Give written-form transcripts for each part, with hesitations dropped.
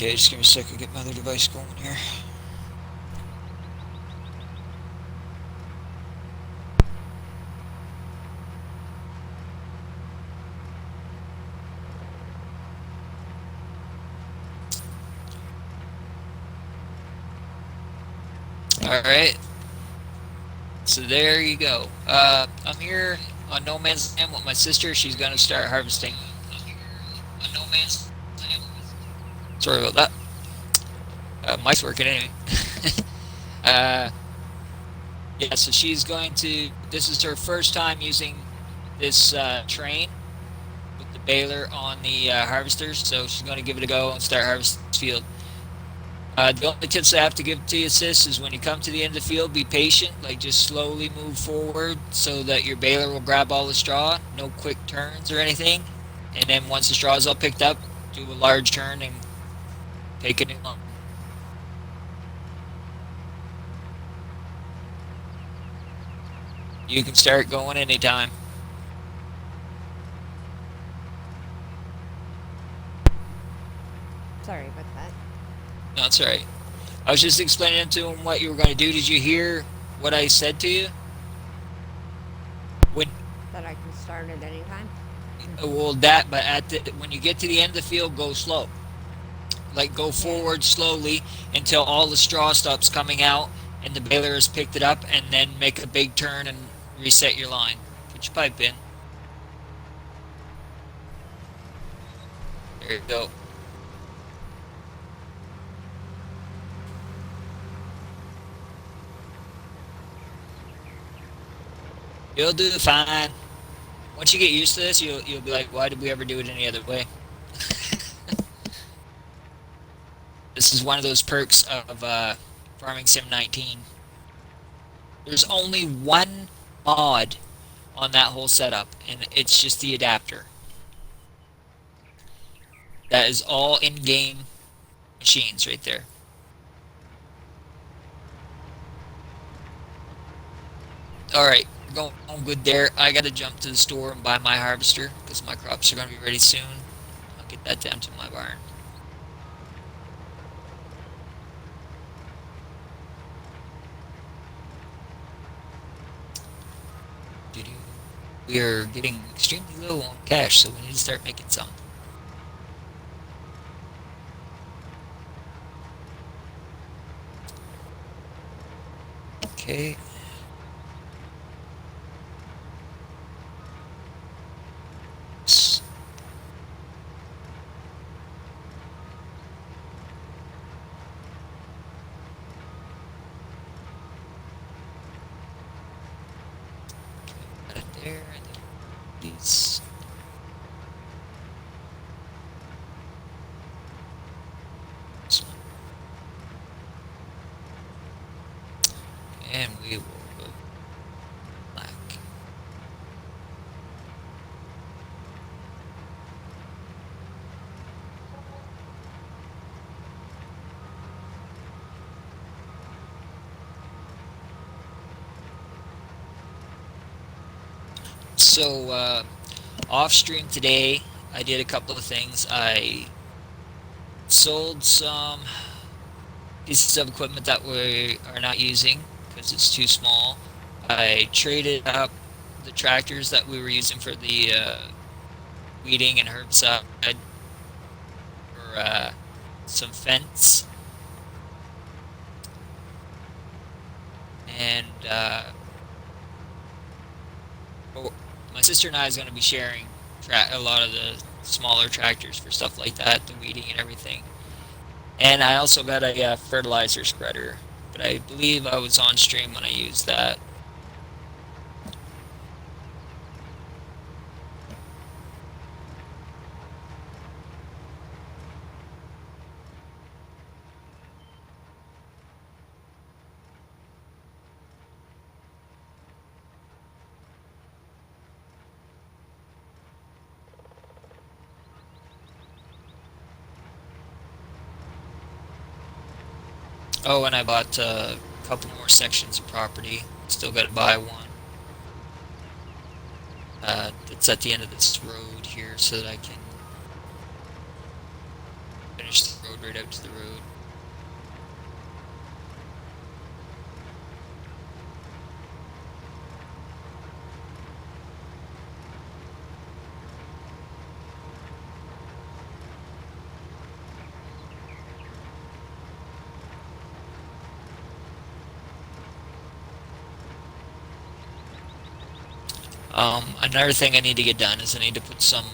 Okay, just give me a second to get my other device going here. Alright, so there you go. I'm here on No Man's Land with my sister. She's going to start harvesting. On No Man's Land. Sorry about that. Mic's working anyway. uh, yeah, so she's going to. This is her first time using this train with the baler on the harvester, so she's going to give it a go and start harvesting this field. The only tips I have to give to you, sis, is when you come to the end of the field, be patient. Like, just slowly move forward so that your baler will grab all the straw. No quick turns or anything. And then once the straw is all picked up, do a large turn and take a new one. You can start going anytime. Sorry about that. No, it's alright. I was just explaining to him what you were going to do. Did you hear what I said to you? When That I can start at any time? well, but when you get to the end of the field, go slow. Like, go Yeah. forward slowly until all the straw stops coming out and the baler has picked it up, and then make a big turn and reset your line. Put your pipe in. There you go. You'll do fine. Once you get used to this, you'll be like, why did we ever do it any other way? This is one of those perks of Farming Sim 19. There's only one mod on that whole setup, and it's just the adapter. That is all in-game machines right there. Alright, we're going good there. I gotta jump to the store and buy my harvester, because my crops are gonna be ready soon. I'll get that down to my barn. We are getting extremely low on cash, so we need to start making some. Okay. Got it there, and then these. This one. And we will go black. So, off stream today, I did a couple of things. I sold some pieces of equipment that we are not using because it's too small. I traded up the tractors that we were using for the weeding and herbicide for some fence. And my sister and I is going to be sharing a lot of the smaller tractors for stuff like that, the weeding and everything. And I also got a fertilizer spreader, but I believe I was on stream when I used that. Oh, and I bought a couple more sections of property. Still got to buy one. It's at the end of this road here, so that I can finish the road right out to the road. Another thing I need to get done is I need to put some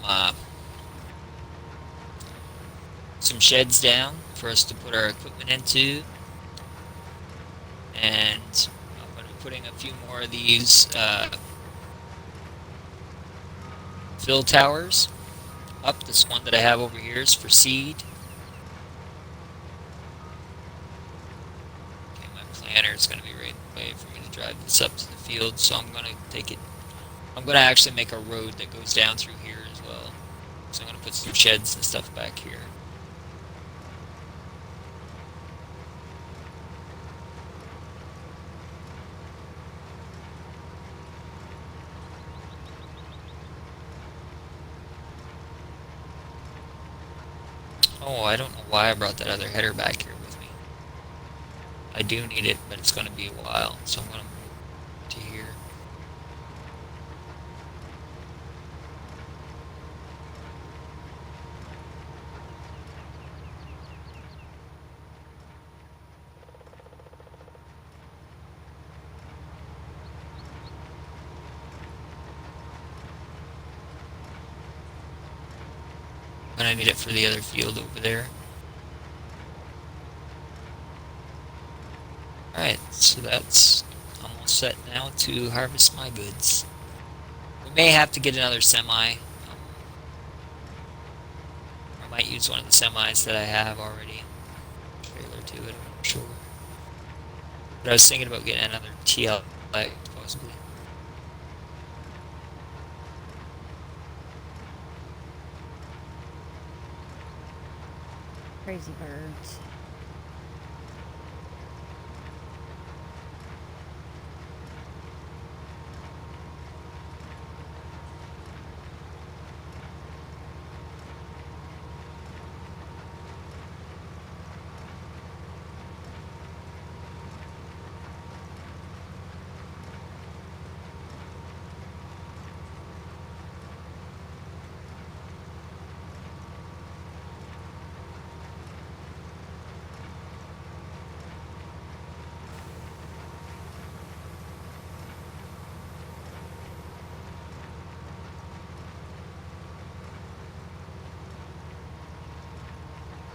sheds down for us to put our equipment into, and I'm going to be putting a few more of these fill towers up. This one that I have over here is for seed. Okay, my planter is going to be right in the way for me to drive this up to the field, so I'm going to take it. I'm going to actually make a road that goes down through here as well. So I'm going to put some sheds and stuff back here. Oh, I don't know why I brought that other header back here with me. I do need it, but it's going to be a while, so I'm going to move to here. And I need it for the other field over there. Alright, so that's almost set now to harvest my goods. We may have to get another semi. I might use one of the semis that I have already. Trailer to it, I'm not sure. But I was thinking about getting another TL possibly. Crazy birds.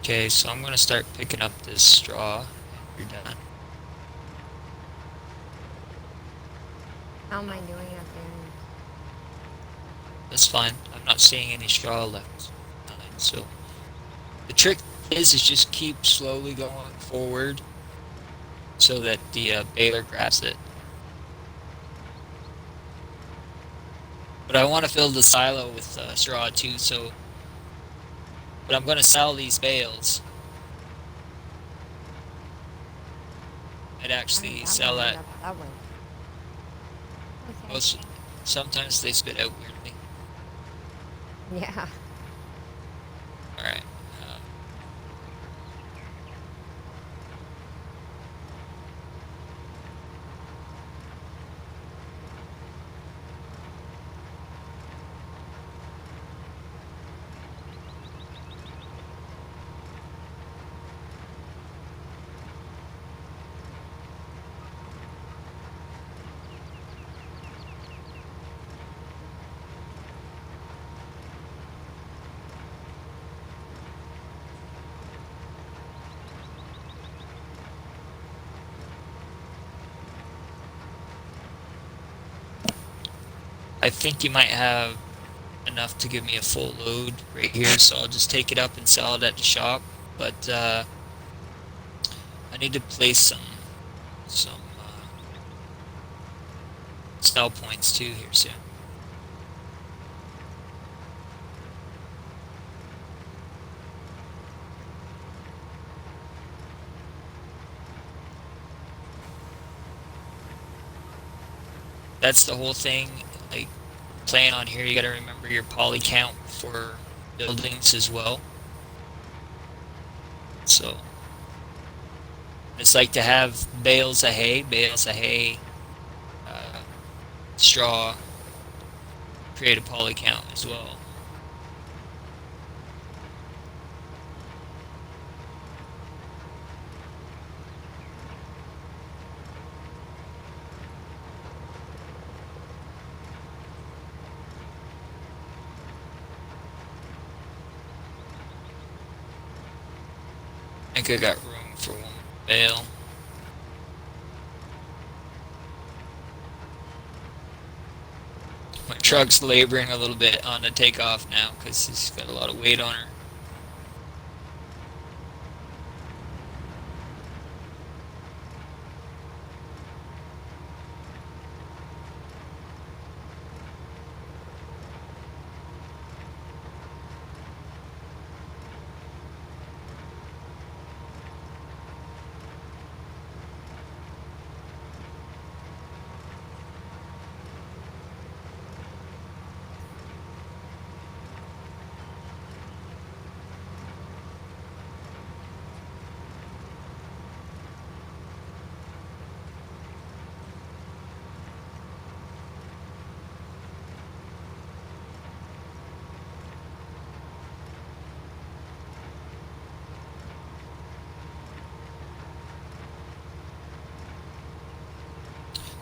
Okay, so I'm gonna start picking up this straw. You're done. How am I doing at the end? That's fine. I'm not seeing any straw left behind. So the trick is just keep slowly going forward so that the baler grabs it. But I want to fill the silo with straw too, so. But I'm going to sell these bales. I'd Why did actually that one sell end that. up that way? Okay. Most, sometimes they spit out weirdly. Yeah. Alright. I think you might have enough to give me a full load right here, so I'll just take it up and sell it at the shop. But I need to place some sell points too here soon. That's the whole thing. Like playing on here, you got to remember your poly count for buildings as well. So it's like to have bales of hay, uh, straw, create a poly count as well. I think I got room for one more bale. My truck's laboring a little bit on the takeoff now because she's got a lot of weight on her.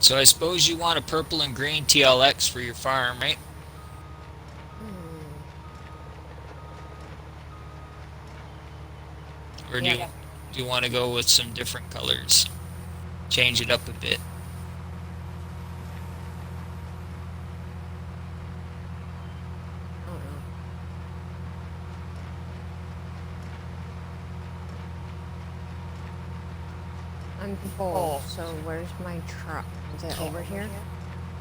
So I suppose you want a purple and green TLX for your farm, right? Hmm. Or Yep. do you want to go with some different colors? Change it up a bit. I don't know. I'm full. So where's my truck? Is it over here?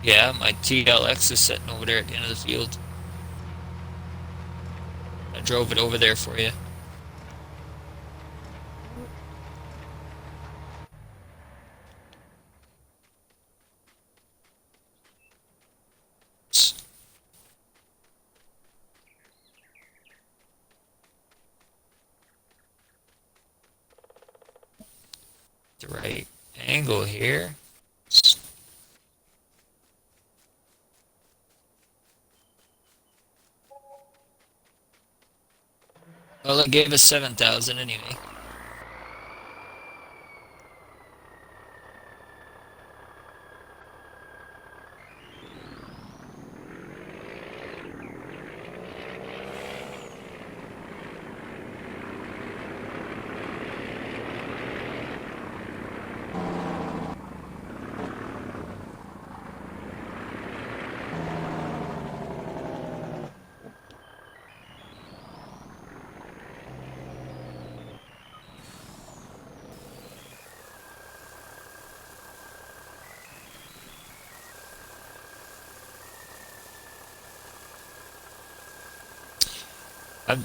Yeah, my TLX is sitting over there at the end of the field. I drove it over there for you. The right angle here. Well, it gave us 7,000 anyway.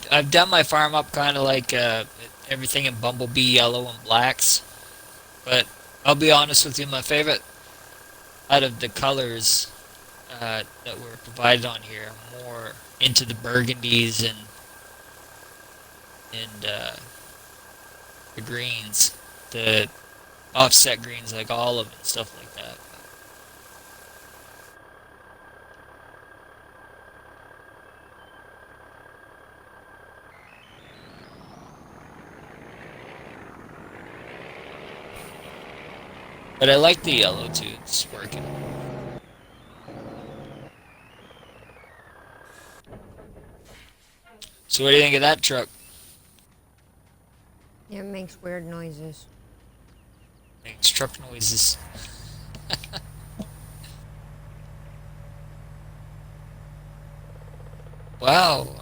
I've done my farm up kind of like everything in bumblebee yellow and blacks, but I'll be honest with you, my favorite out of the colors that were provided on here, I'm more into the burgundies and the greens, the offset greens like olive and stuff like that. But I like the yellow too. It's working. So what do you think of that truck? It makes weird noises. Makes truck noises. Wow.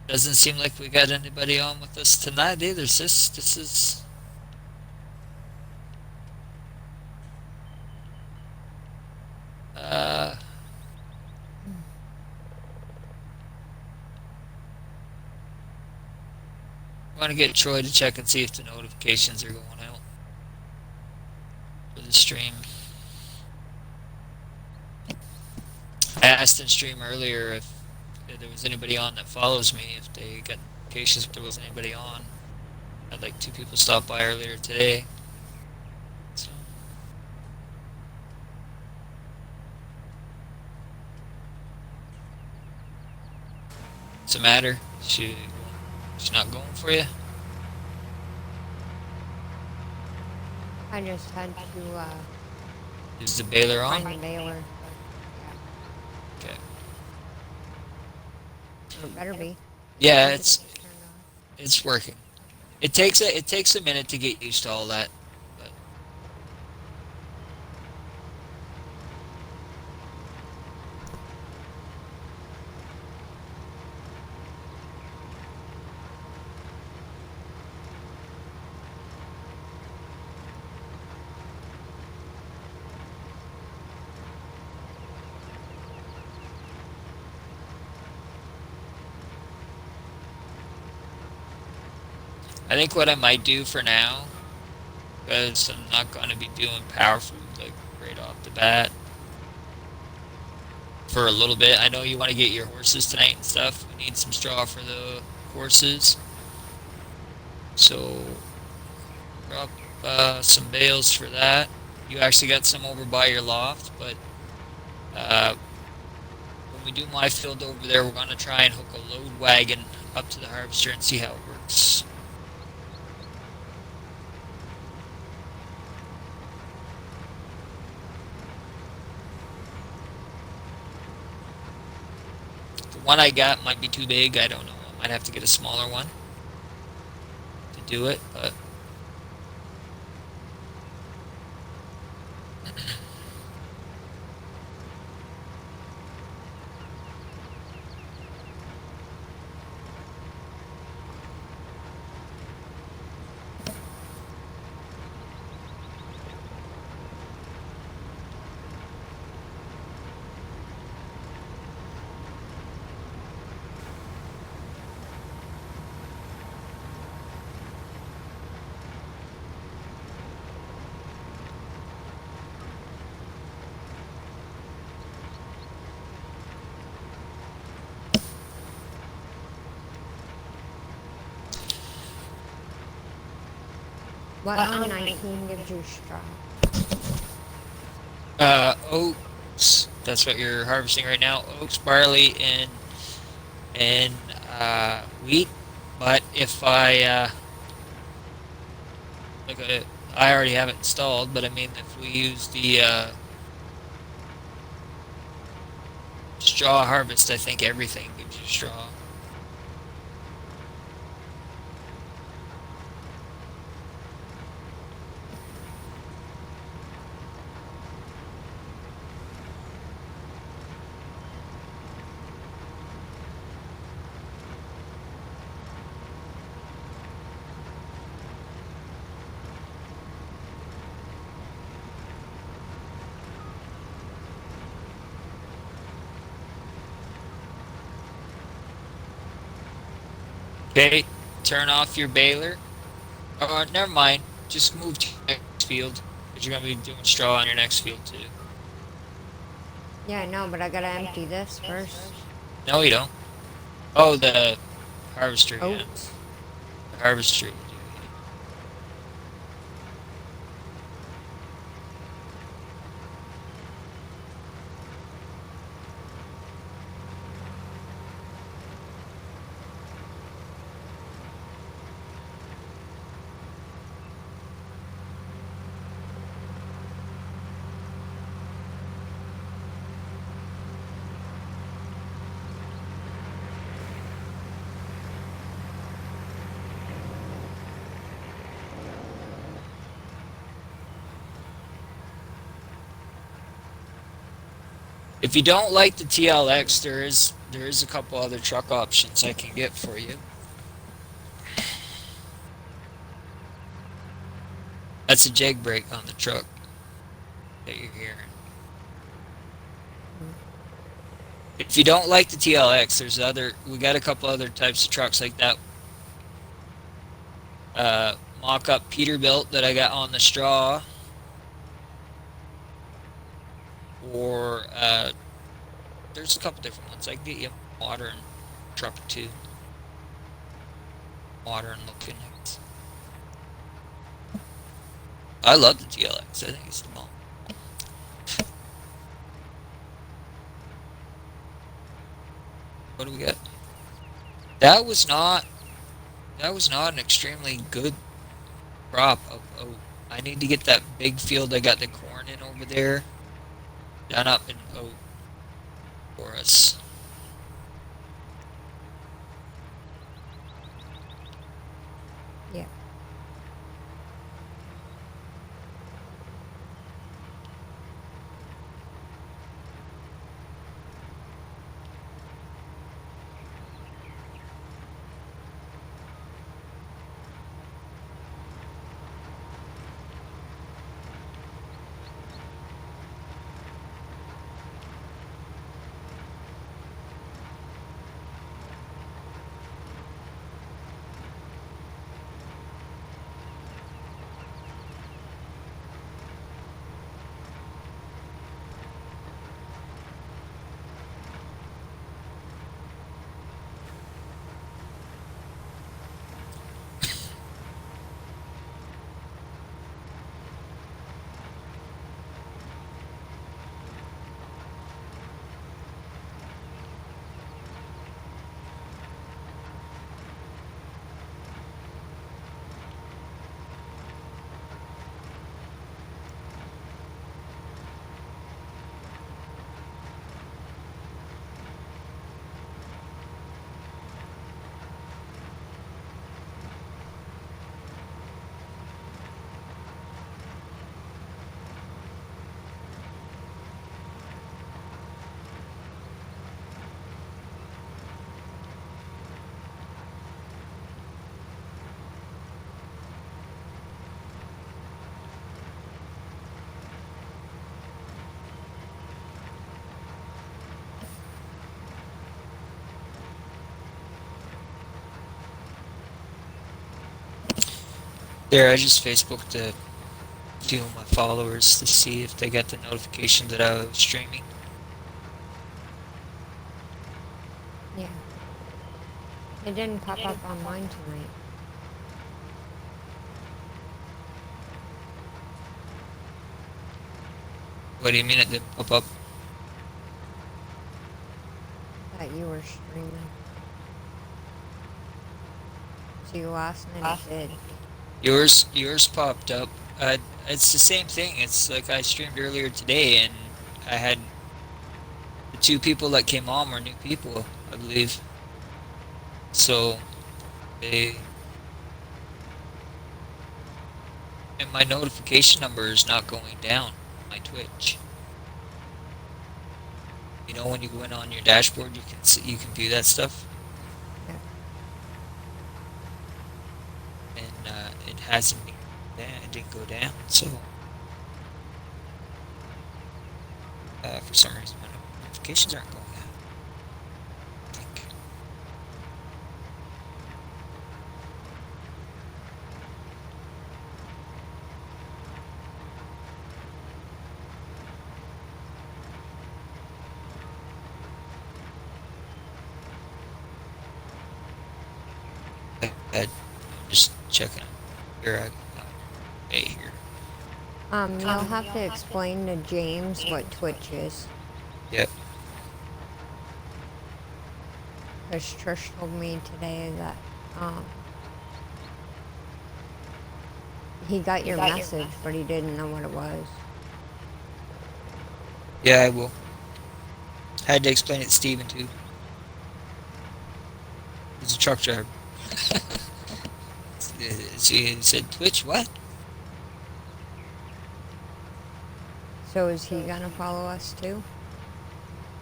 Doesn't seem like we got anybody on with us tonight either, sis. This is uh I want to get Troy to check and see if the notifications are going out for the stream. I asked in stream earlier if there was anybody on that follows me, if they got notifications if there was anybody on. Had like 2 people stop by earlier today. So, what's the matter? She's not going for you? I just had to Is the baler on? find the baler. Yeah, Okay. or it better be. Yeah, Once it gets turned on. it's working. It takes a minute to get used to all that. But I think what I might do for now, because I'm not going to be doing power food like right off the bat for a little bit. I know you want to get your horses tonight and stuff. We need some straw for the horses. So drop some bales for that. You actually got some over by your loft, but uh, when we do my field over there, we're going to try and hook a load wagon up to the harvester and see how it works. The one I got might be too big. I don't know. I might have to get a smaller one to do it, but What on 19 gives you straw? oats. That's what you're harvesting right now. Oats, barley, and wheat. But if like I already have it installed, but I mean if we use the straw harvest, I think everything gives you straw. Okay, turn off your baler. Never mind. Just move to your next field because you're gonna be doing straw on your next field too. Yeah, I know, but I gotta empty this first. No, you don't. Oh, the harvester. Yeah, Oats. the harvester. If you don't like the TLX, there is a couple other truck options I can get for you. That's a jag brake on the truck that you're hearing. If you don't like the TLX, we got a couple other types of trucks like that. Mock-up Peterbilt that I got on the straw, or there's a couple different ones. I can get you a modern truck too. Modern looking. I love the GLX. I think it's the bomb. What do we got? That was not that was not an extremely good crop of oat. I need to get that big field I got the corn in over there done up in oat for us. Yeah. There, I just Facebooked a few of my followers to see if they got the notification that I was streaming. Yeah. It didn't pop up on mine tonight. What do you mean it didn't pop up? That you were streaming. See, last night it did. Yours popped up. It's the same thing. It's like I streamed earlier today, and I had the two people that came on were new people, I believe. So they and my notification number is not going down on my Twitch. You know, when you go in on your dashboard, you can view that stuff, Yeah. and it hasn't been down. It didn't go down. So for some reason, my notifications aren't going out. I think. I'm just checking here. Hey here. You'll have to explain to James what Twitch is. Yep. Because Trish told me today that, he got your message, but he didn't know what it was. Yeah, I will. Had to explain it to Steven too. He's a truck driver. He said, Twitch, what? So is he gonna follow us too?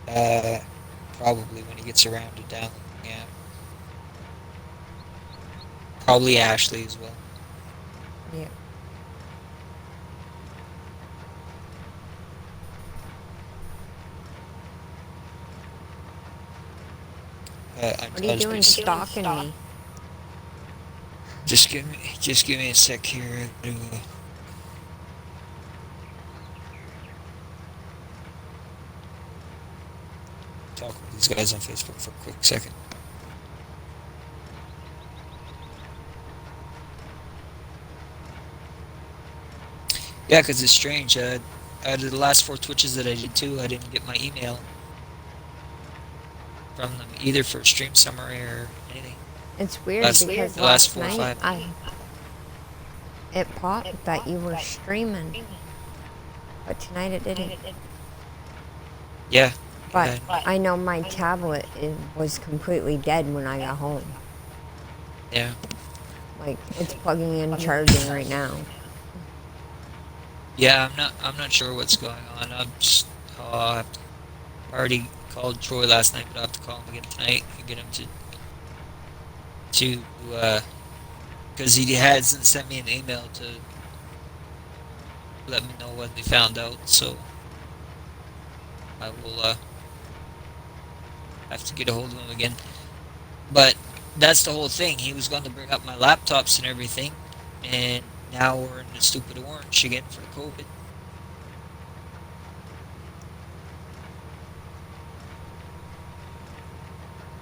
Uh, Probably when he gets around to downloading the app. Probably Ashley as well. Yeah. What are you doing stalking me? Just give me a sec here. I gotta go talk with these guys on Facebook for a quick second. Yeah, because it's strange. Out of the last four Twitches that I did too, I didn't get my email from them either for stream summary or anything. It's weird Last because the last last four or night five. it popped that you were streaming, but tonight it didn't. Yeah, But yeah, I know my tablet was completely dead when I got home. yeah. Like it's plugging in, charging right now. Yeah, I'm not sure what's going on. I already called Troy last night, but I'll have to call him again tonight and get him to because he hasn't sent me an email to let me know when they found out. So I will have to get a hold of him again. But that's the whole thing. He was going to bring up my laptops and everything, and now we're in the stupid orange again for COVID.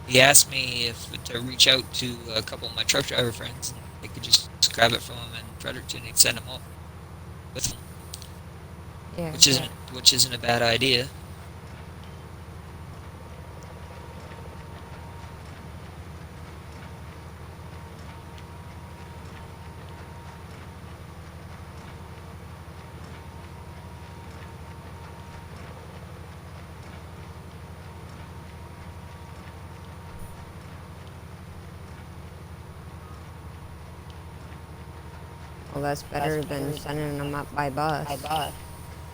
He asked me if to reach out to a couple of my truck driver friends, and they could just grab it from him in Fredericton and send them up with him, Yeah. which isn't a bad idea. Well, that's better than sending them up by bus.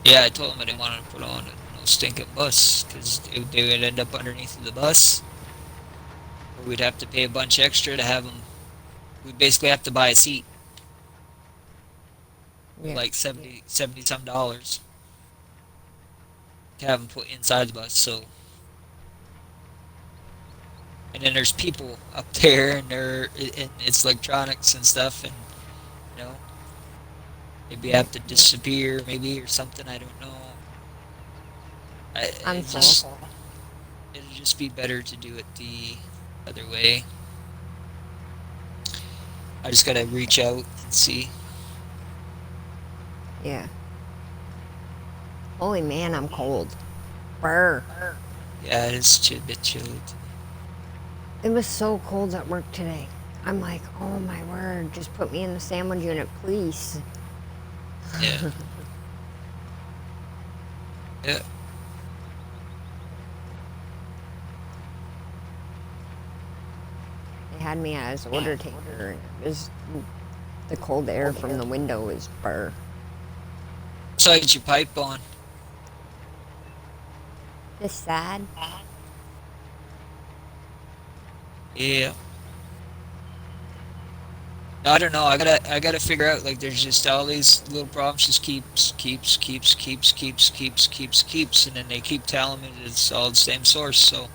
Yeah, I told him I didn't want to put on no stinking bus because they would end up underneath of the bus, or we'd have to pay a bunch extra to have them. We'd basically have to buy a seat for Yeah. like 70 some dollars to have them put inside the bus. So, and then there's people up there, and it's electronics and stuff, and you know maybe Yeah. have to disappear, maybe or something. I don't know. I'm It full. just it'd just be better to do it the other way. I just gotta reach out and see. Yeah. Holy man, I'm cold. Brr. Yeah, it's a bit chilly. It was so cold at work today. I'm like, oh my word, just put me in the sandwich unit, please. Yeah, yeah. They had me as order taker, and it was the cold air from the window is burr. So I get your pipe on. It's sad. Yeah. No, I don't know. I gotta figure out. Like, there's just all these little problems. Just keeps, and then they keep telling me that it's all the same source. So,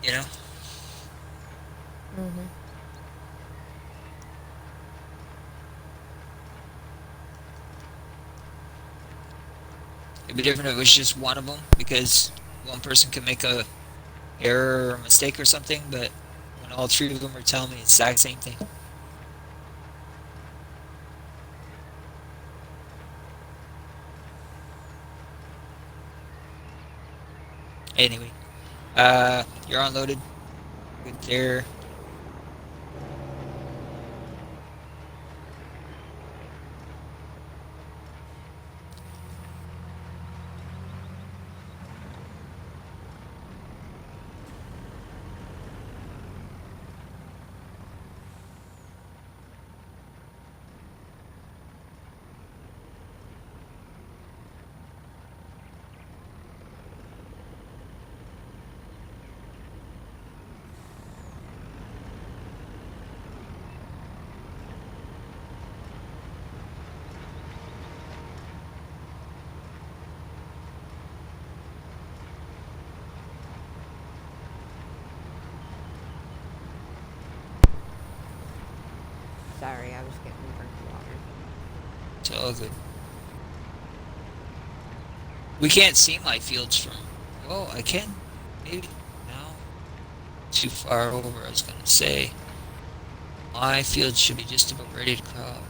you know, Hmm. it'd be different if it was just one of them because one person can make a error or a mistake or something. But when all three of them are telling me the exact same thing. Anyway, you're unloaded. Good there. Sorry, I was getting a drink of water. It's all good. We can't see my fields from. Oh, I can. Maybe. No. Too far over, I was gonna say. My field should be just about ready to crop.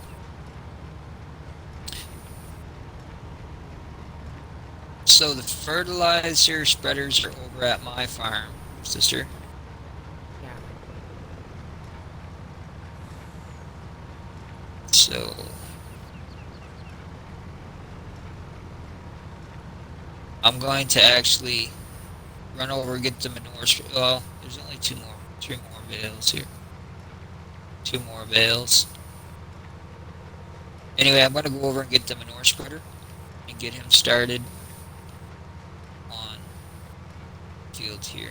So the fertilizer spreaders are over at my farm, sister. Yeah. So I'm going to actually run over and get the manure. Well, there's only three more bales here. Two more bales. Anyway, I'm going to go over and get the manure spreader and get him started on fields here.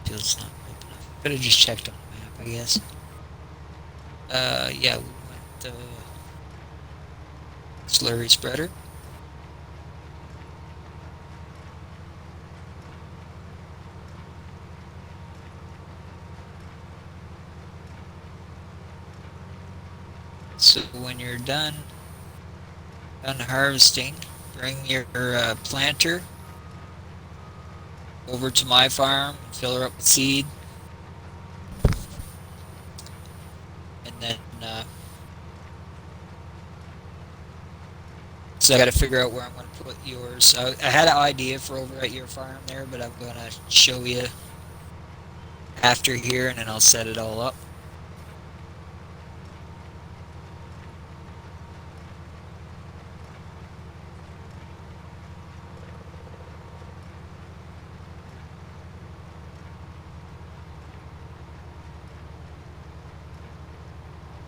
Field's not open enough. Could have just checked on the map, I guess. Yeah, we want the slurry spreader. So when you're done harvesting, bring your planter over to my farm and fill her up with seed, and then so I got to figure out where I'm going to put yours. So I had an idea for over at your farm there, but I'm going to show you after here, and then I'll set it all up.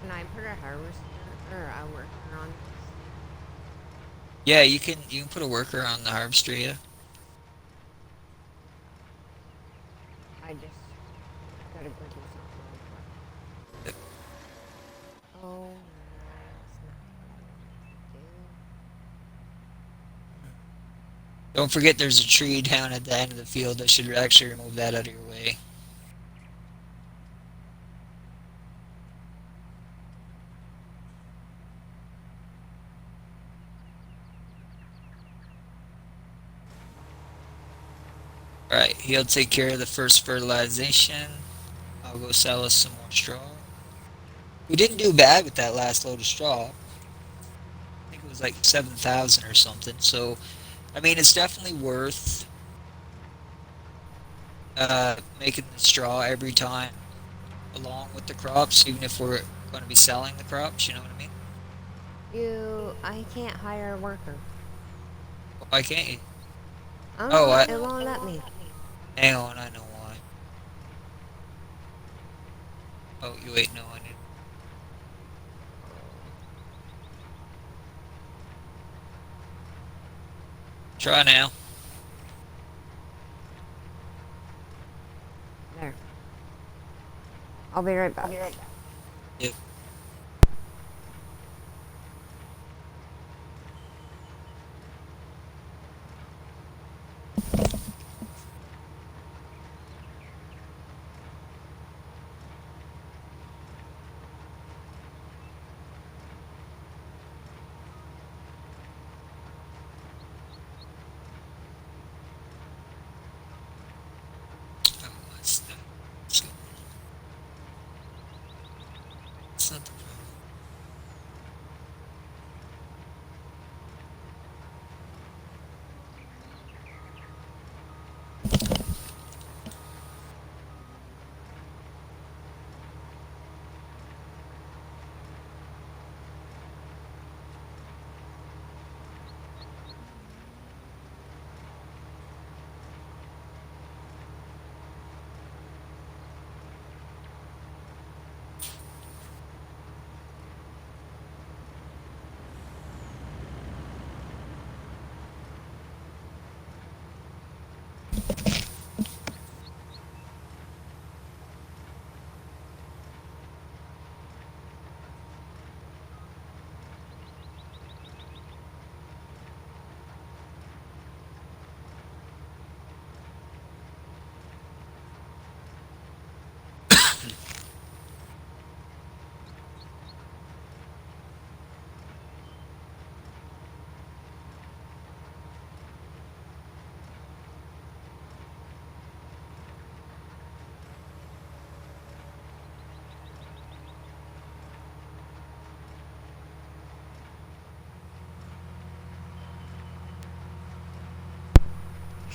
Can I put a harvester or a worker on this? Yeah, you can put a worker on the harvester. Yeah. I just gotta go do something real quick. Oh, no, it's not gonna Don't forget, there's a tree down at the end of the field. I should actually remove that out of your way. Alright, he'll take care of the first fertilization. I'll go sell us some more straw. We didn't do bad with that last load of straw. I think it was like 7,000 or something. So, I mean, it's definitely worth making the straw every time along with the crops, even if we're going to be selling the crops. You know what I mean? I can't hire a worker. Why can't you? I don't Oh, know, it won't let me. hang on, I know why. Oh, you wait, no, I need. Try now. There. I'll be right back. Yep. Oh,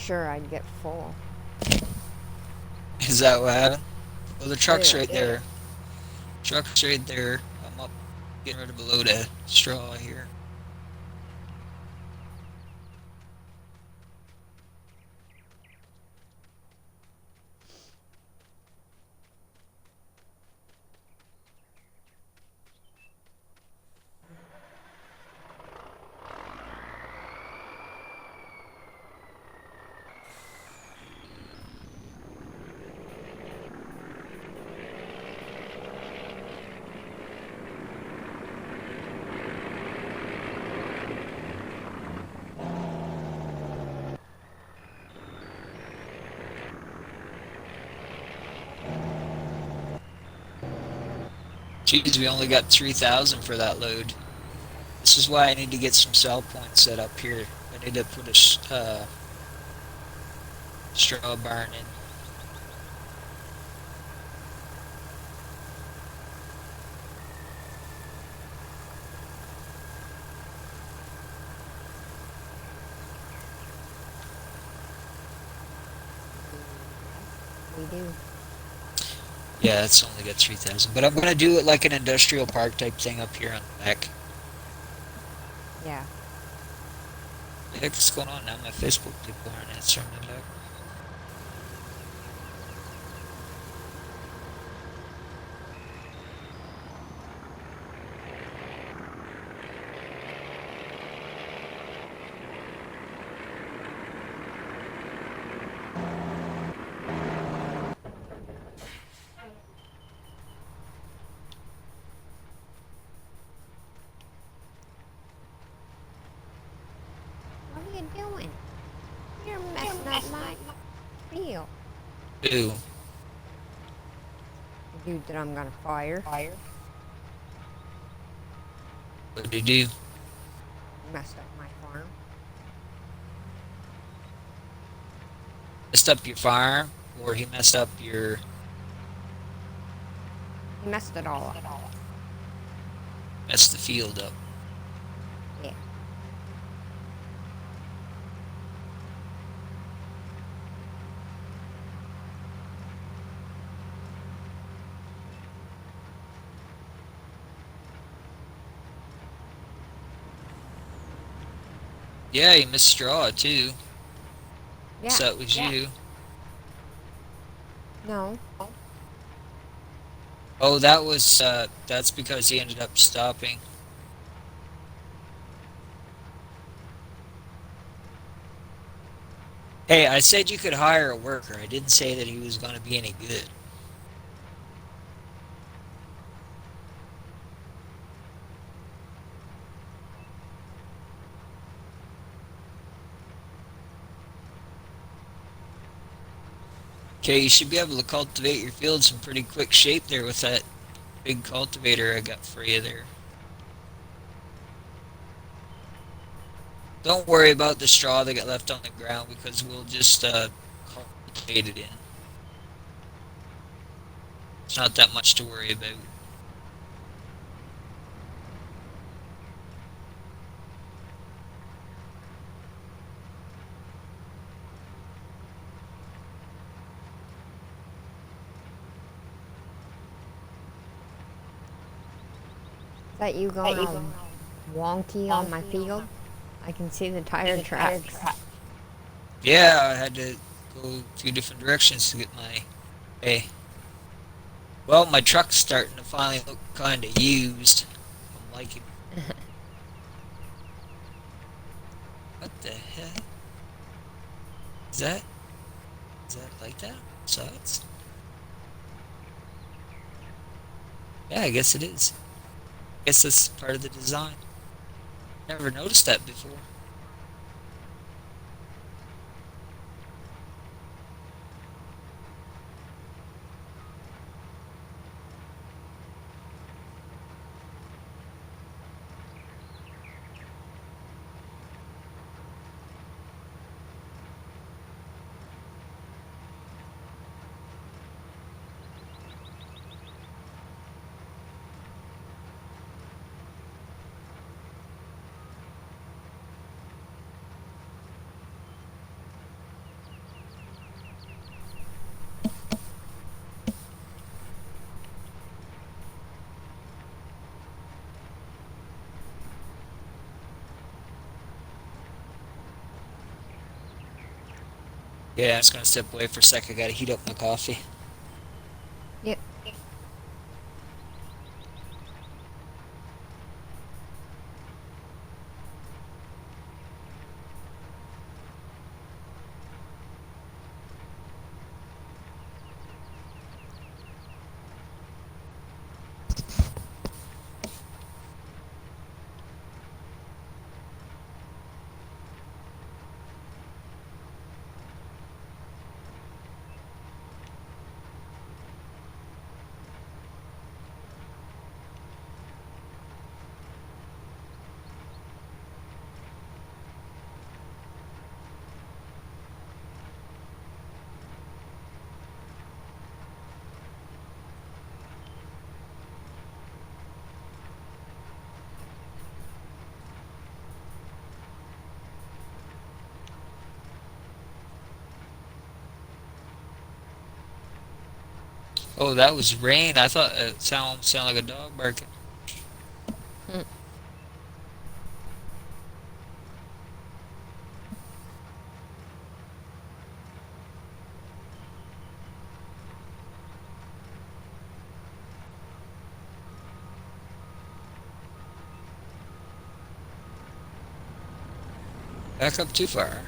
sure I'd get full. Is that what happened? Well, the Oh truck's yeah. right there. Truck's right there. I'm up getting rid of a load of straw here. Jeez, we only got 3,000 for that load. This is why I need to get some sell points set up here. I need to put a straw barn in. We do. Yeah, it's only got 3,000. But I'm going to do it like an industrial park type thing up here on the back. Yeah. What the heck is going on now? My Facebook people aren't answering me back. What are you doing? You're messing up my field. Ooh, The dude that I'm gonna fire what did he do? messed up my farm. Messed up your farm? Or he messed up your... He messed it all up. messed the field up? Yeah. Yeah, he missed straw too. Yeah. So that was you. No. Oh, that was, that's because he ended up stopping. Hey, I said you could hire a worker. I didn't say that he was going to be any good. Okay, you should be able to cultivate your fields in pretty quick shape there with that big cultivator I got for you there. Don't worry about the straw that got left on the ground because we'll just cultivate it in. It's not that much to worry about. Is that you going all wonky on my field? I can see the tire tracks. Yeah, I had to go a few different directions to get my hay. Well, my truck's starting to finally look kind of used. I'm liking. What the heck? Is that? Is that like that? Sides? Yeah, I guess it is. I guess that's part of the design. Never noticed that before. Yeah, I'm just gonna step away for a sec. I gotta heat up my coffee. Yep. Oh, that was rain. I thought it sounded like a dog barking. Mm. Back up too far.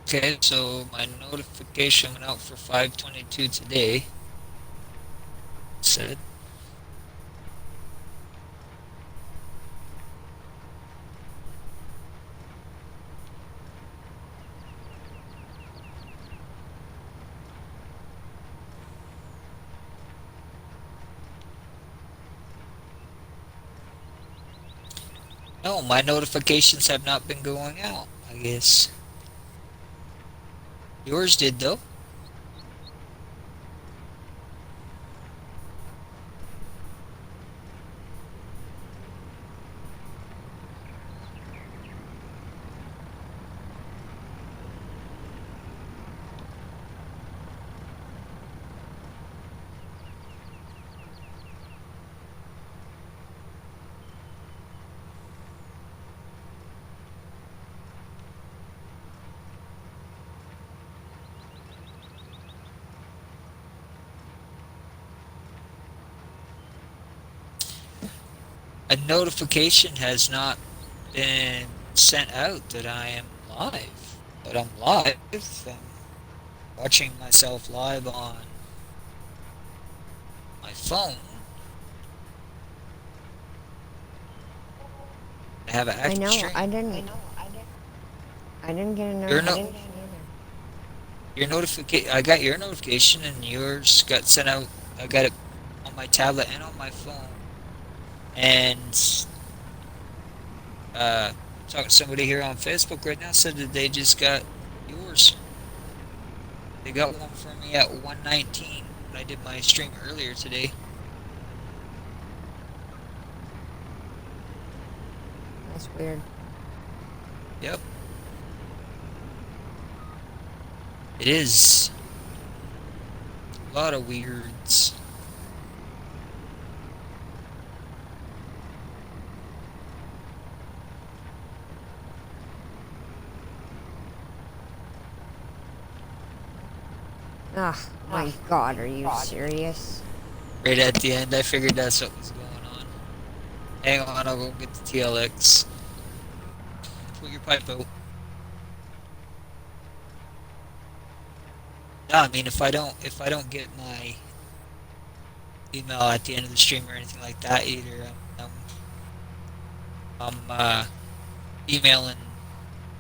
Okay, so my notification went out for 5:22 today. Said, no, my notifications have not been going out. I guess yours did though. A notification has not been sent out that I am live, but I'm live. I'm watching myself live on my phone. I have an I active know. stream. I didn't get a Your no, notification either. your notification. I got your notification, and yours got sent out. I got it on my tablet and on my phone. And uh, talking to somebody here on Facebook right now said that they just got yours. They got one for me at 1:19 when I did my stream earlier today. That's weird. Yep, it is a lot of weirds. Ugh, my God, are you serious? Right at the end, I figured that's what was going on. Hang on, I'll go get the TLX. Put your pipe out. No, I mean if I don't get my email at the end of the stream or anything like that either. I'm emailing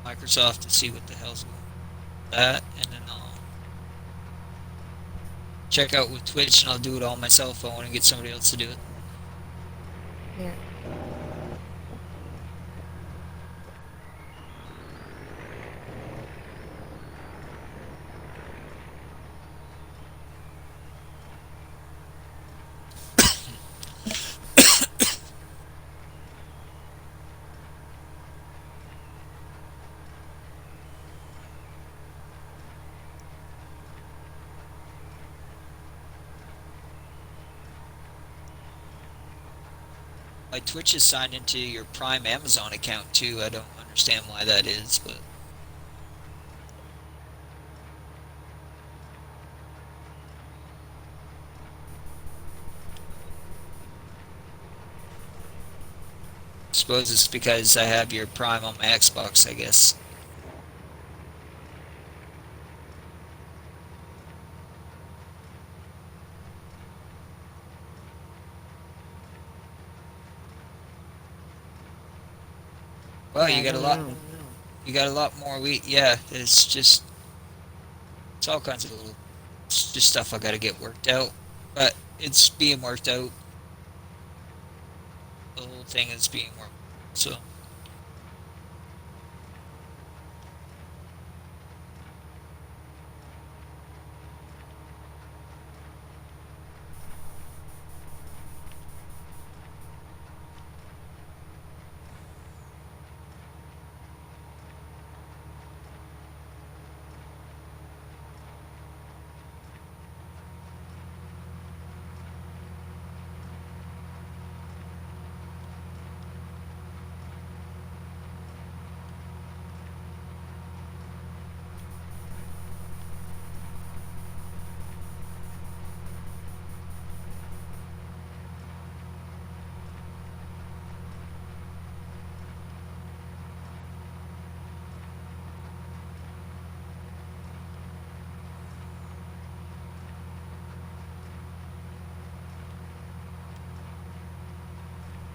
Microsoft to see what the hell's going on with that, and then I'll check out with Twitch, and I'll do it all myself. I want to get somebody else to do it. Yeah. My Twitch is signed into your Prime Amazon account too. I don't understand why that is, but I suppose it's because I have your Prime on my Xbox, I guess. Well, Yeah, I don't know. you got a lot more wheat. Yeah, it's all kinds of little, it's just stuff I got to get worked out. But it's being worked out. The whole thing is being worked. So,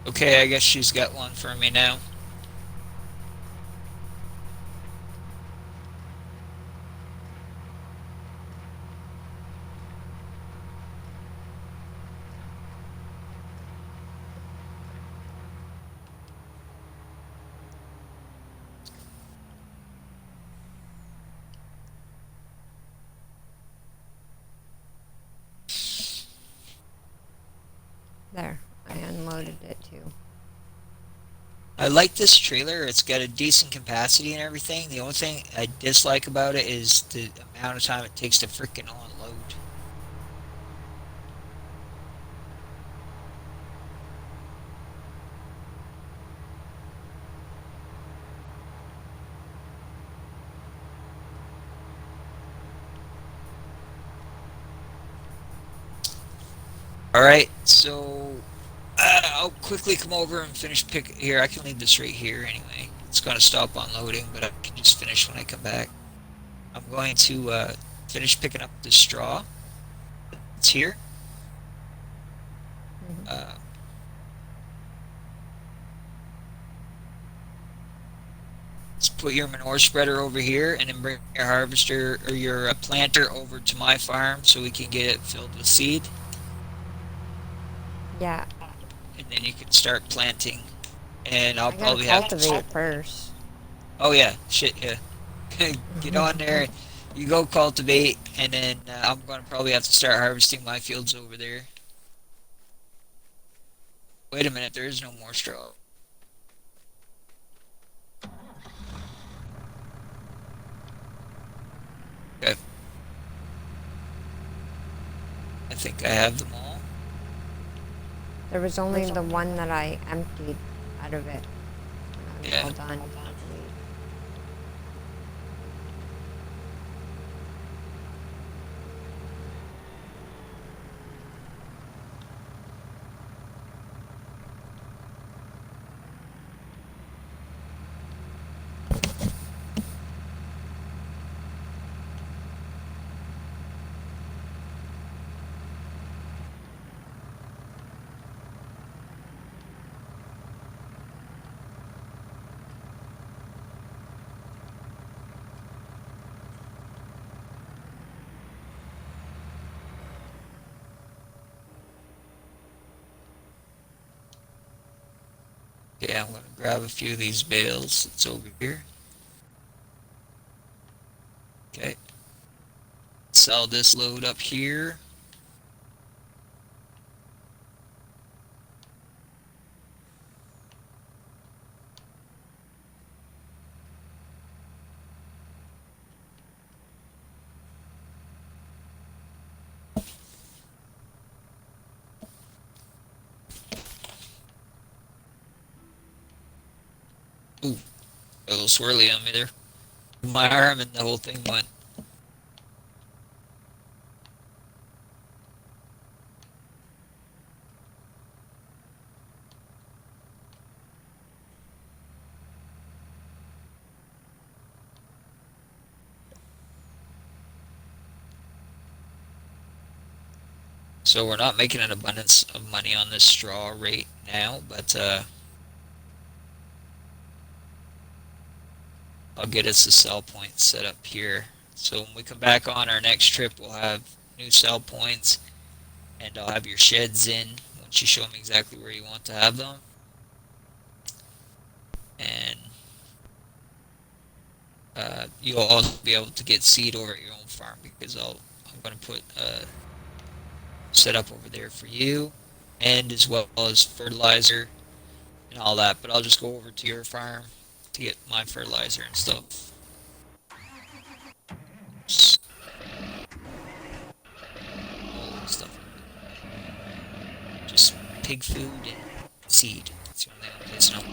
okay, I guess she's got one for me now. There. I unloaded it too. I like this trailer. It's got a decent capacity and everything. The only thing I dislike about it is the amount of time it takes to freaking unload. All right, so I'll quickly come over and finish pick here. I can leave this right here anyway. It's gonna stop unloading, but I can just finish when I come back. I'm going to finish picking up the straw. It's here. Hmm. Uh, let's put your manure spreader over here, and then bring your harvester or your planter over to my farm so we can get it filled with seed, Yeah. and then you can start planting. And I'll I gotta probably have to. cultivate first. Oh yeah, shit yeah. Get on there. You go cultivate, and then I'm gonna probably have to start harvesting my fields over there. Wait a minute, there is no more straw. Okay, I think I have them all. There was only the one that I emptied out of it when I was Yeah. all done. Okay, I'm gonna grab a few of these bales. It's over here. Okay, sell this load up here. Ooh, a little swirly on me there. My arm and the whole thing went. So we're not making an abundance of money on this straw rate now, but I'll get us a sell point set up here. So when we come back on our next trip, we'll have new sell points, and I'll have your sheds in once you show me exactly where you want to have them. And you'll also be able to get seed over at your own farm because I'm going to put set up over there for you, and as well as fertilizer and all that. But I'll just go over to your farm to get my fertilizer and stuff. All that stuff. Just pig food and seed. That's the only thing I'm placing up.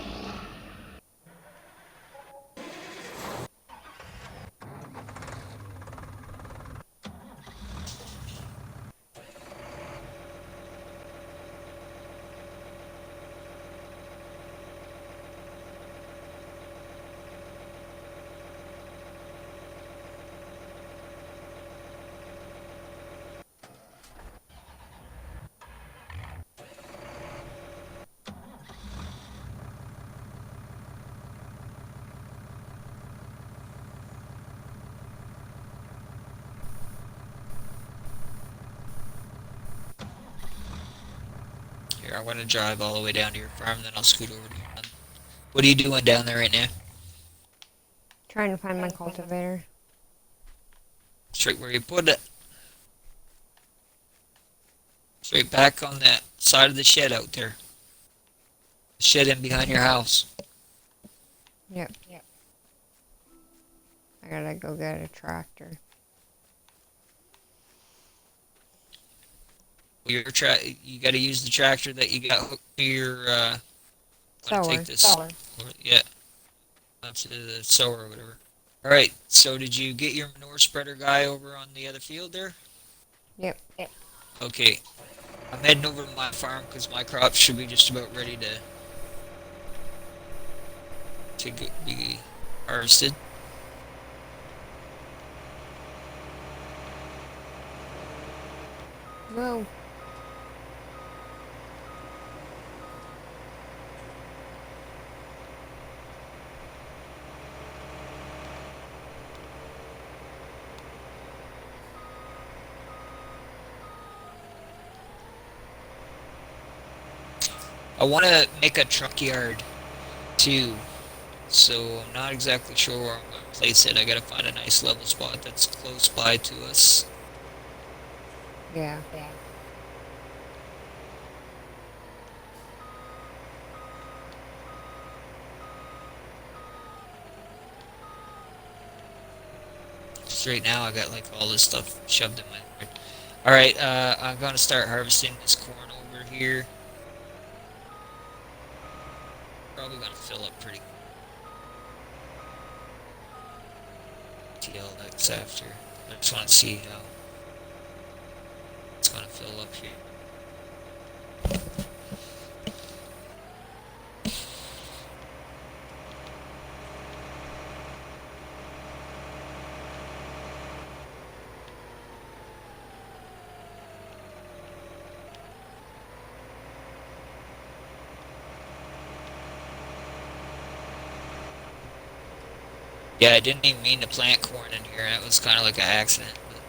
Here, I'm going to drive all the way down to your farm, then I'll scoot over to you. What are you doing down there right now? Trying to find my cultivator. Straight where you put it. Straight back on that side of the shed out there. The shed in behind your house. Yep. I gotta go get a tractor. You got to use the tractor that you got hooked to your. Sower. Take this. Yeah, to the sower or whatever. All right. So did you get your manure spreader guy over on the other field there? Yep. Okay. I'm heading over to my farm because my crops should be just about ready to be harvested. Go. I want to make a truck yard too, so I'm not exactly sure where I'm going to place it. I got to find a nice level spot that's close by to us. Yeah. Just right now, I got like all this stuff shoved in my yard. All right, I'm going to start harvesting this corn over here. Probably going to fill up pretty TLX after. I just want to see how it's going to fill up here. Yeah, I didn't even mean to plant corn in here. That was kind of like an accident. But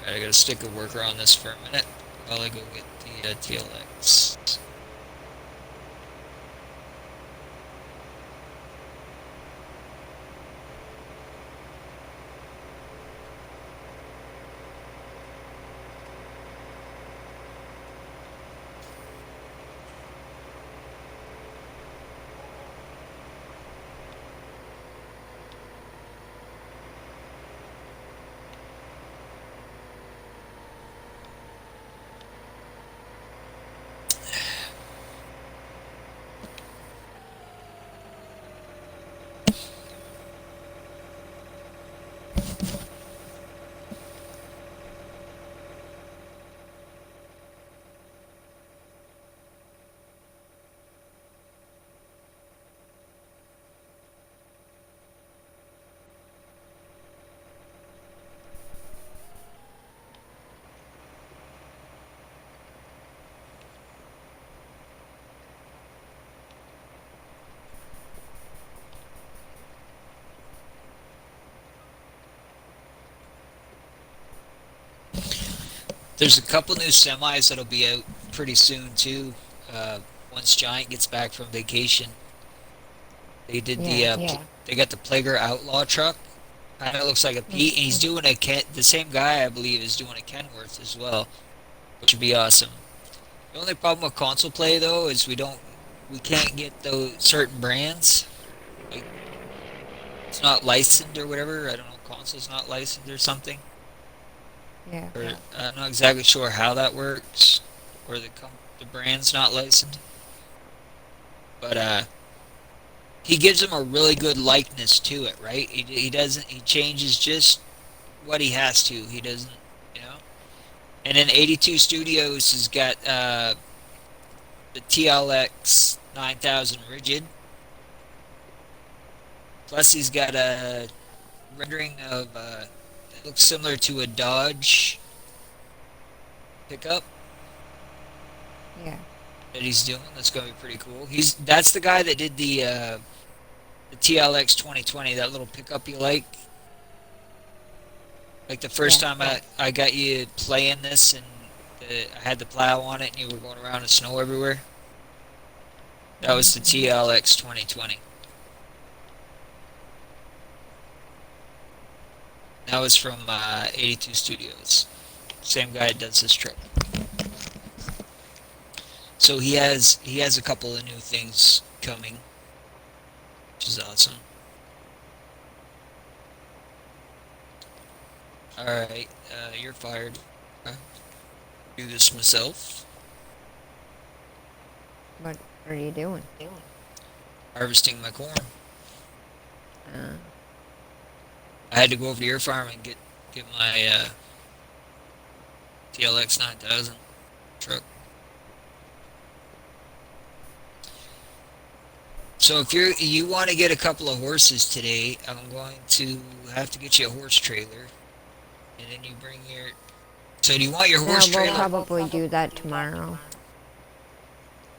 Alright, I gotta stick a worker on this for a minute while I go get the TLX. There's a couple new semis that'll be out pretty soon too. Uh, Once Giant gets back from vacation, they did Yeah. they got the Plager Outlaw truck. Kind of looks like a Pete, and he's doing the same guy I believe is doing a Kenworth as well, which would be awesome. The only problem with console play though is we can't get those certain brands. Like it's not licensed or whatever. I don't know, console's not licensed or something. Yeah. Or I'm not exactly sure how that works, or the brand's not licensed. But he gives him a really good likeness to it, right? He doesn't he changes just what he has to. He doesn't, you know. And then 82 Studios has got the TLX 9000 rigid. Plus he's got a rendering of it looks similar to a Dodge pickup Yeah. that he's doing. That's gonna be pretty cool. That's the guy that did the TLX 2020, that little pickup you like. Like the first Yeah. time I got you playing this and I had the plow on it and you were going around in snow everywhere. That was the TLX 2020. That was from 82 Studios. Same guy that does this trip. So he has a couple of new things coming, which is awesome. All right, you're fired. Do this myself. What are you doing? Harvesting my corn. Uh, I had to go over to your farm and get my TLX 9000 truck. So if you want to get a couple of horses today, I'm going to have to get you a horse trailer, and then you bring your. So do you want your yeah, horse we'll trailer? probably do that tomorrow.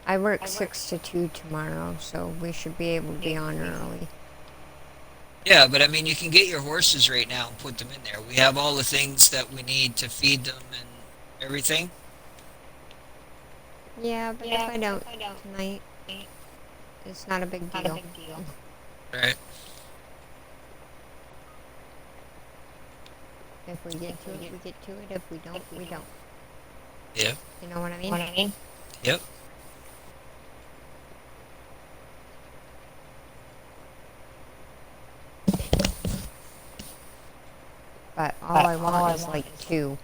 I work 6 to 2 tomorrow, so we should be able to be on early. Yeah, but I mean, you can get your horses right now and put them in there. We have all the things that we need to feed them and everything. Yeah, but if I don't tonight, it's not a big deal. Right. If we get to it, we get to it. If we don't, we don't. Yeah. You know what I mean? Yep. But all I want is like 2.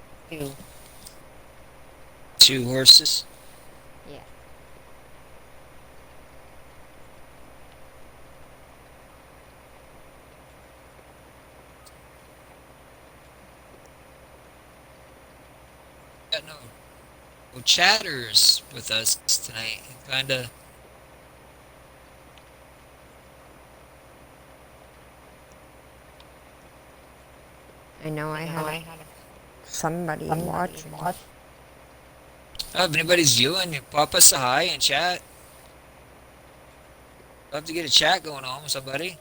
Two horses. Yeah. Got no chatters with us tonight. Kinda. I know I had somebody watching. If anybody's viewing, pop us a hi and chat. Love to get a chat going on with somebody.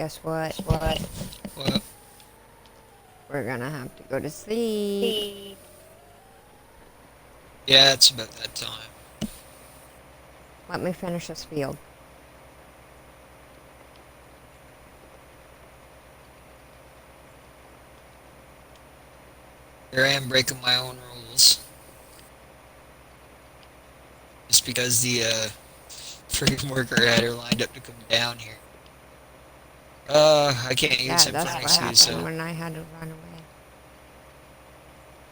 Guess what? Well, We're gonna have to go to sleep. yeah, it's about that time. Let me finish this field. Here I am breaking my own rules. Just because the freaking worker had her lined up to come down here. I can't use Yeah, him for that's an what excuse, happened so. when I had to run away.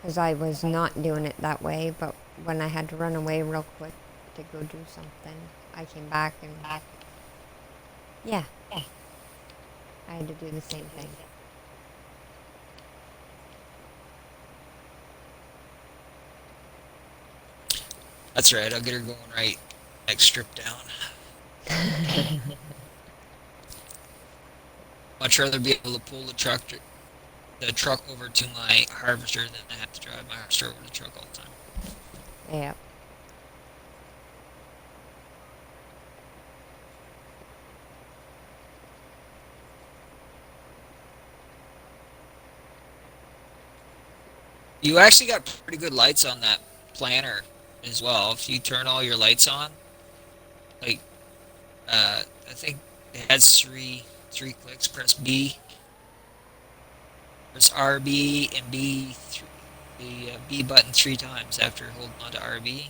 Because I was not doing it that way, but when I had to run away real quick to go do something, I came back and yeah, I had to do the same thing. That's right, I'll get her going right next strip down. Much rather be able to pull the truck over to my harvester than I have to drive my harvester over the truck all the time. Yeah. You actually got pretty good lights on that planter as well. If you turn all your lights on, like I think it has three clicks. Press B, press RB and the B button 3 times after holding on to RB.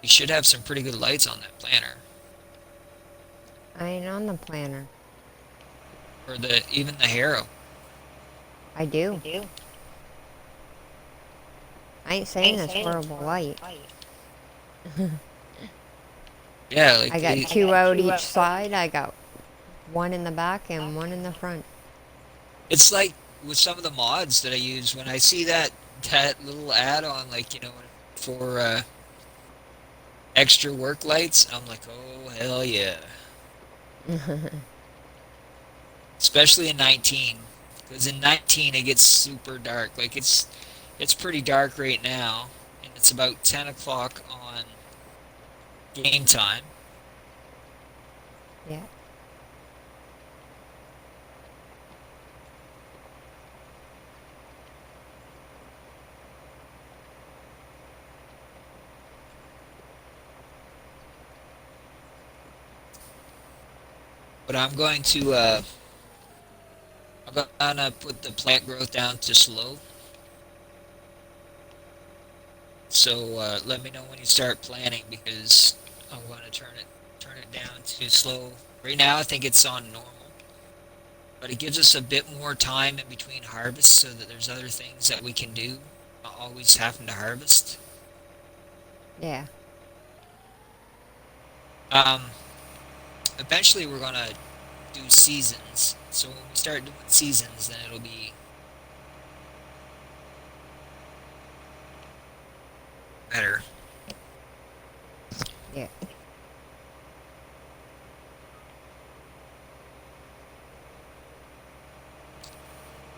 You should have some pretty good lights on that planter, I ain't on the planner. or the even the harrow. I do. I ain't saying it's horrible light. Yeah, like I got they. two out each side. I got one in the back and one in the front. It's like with some of the mods that I use when I see that little add on, like for extra work lights. I'm like, oh hell yeah! Especially in 19, because in 19 it gets super dark. Like it's pretty dark right now, and it's about 10 o'clock on game time. Yeah. But I'm gonna put the plant growth down to slow. So let me know when you start planting because I'm gonna turn it down to slow. Right now I think it's on normal, but it gives us a bit more time in between harvests so that there's other things that we can do, not always having to harvest. Yeah. Um, Eventually we're gonna do seasons. So when we start doing seasons, then it'll be better. Yeah.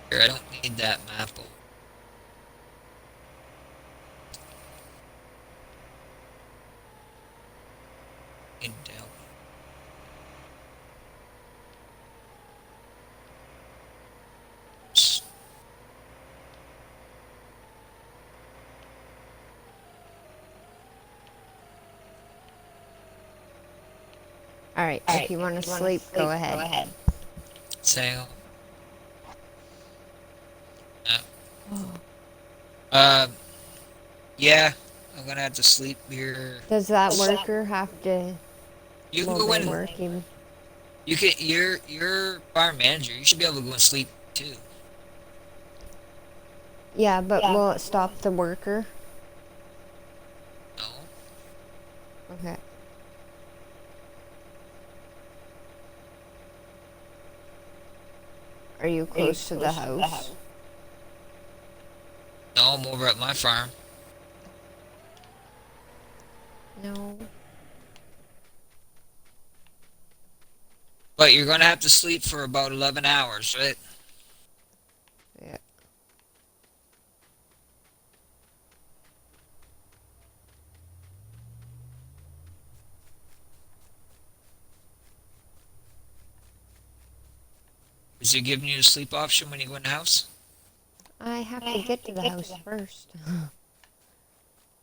Here, I don't need that map opened out. All right. If you want to sleep, go ahead. So, uh, yeah, I'm gonna have to sleep here. Does that worker have to You can while go they in. work? Even? You can. You're farm manager. You should be able to go and sleep too. Yeah, but will it stop the worker? No. Okay. Are you close to the house? No, I'm over at my farm. No. But you're gonna have to sleep for about 11 hours, right? Yeah. Is it giving you a sleep option when you go in the house? I have to get to the house first.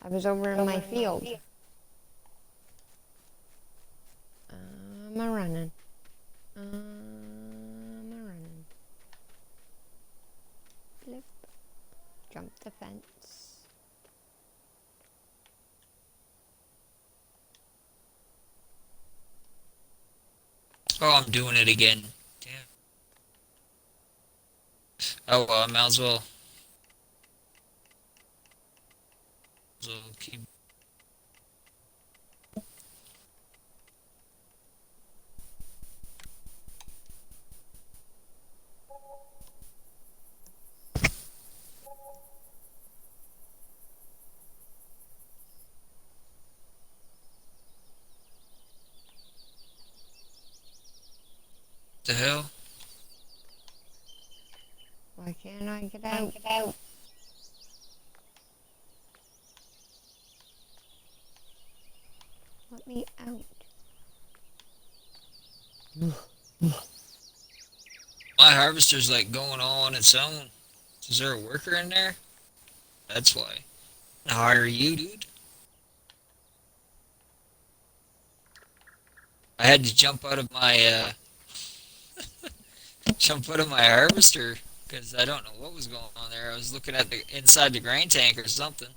I was over in my field. I'm a running. I'm a running. Flip. Jump the fence. Oh, I'm doing it again. Damn. Oh well, I might as well keep. The hell? Why can't I get out? Let me out. My harvester's like going all on its own. Is there a worker in there? That's why. Hire you, dude. I had to jump out of my harvester because I don't know what was going on there. I was looking at the inside the grain tank or something.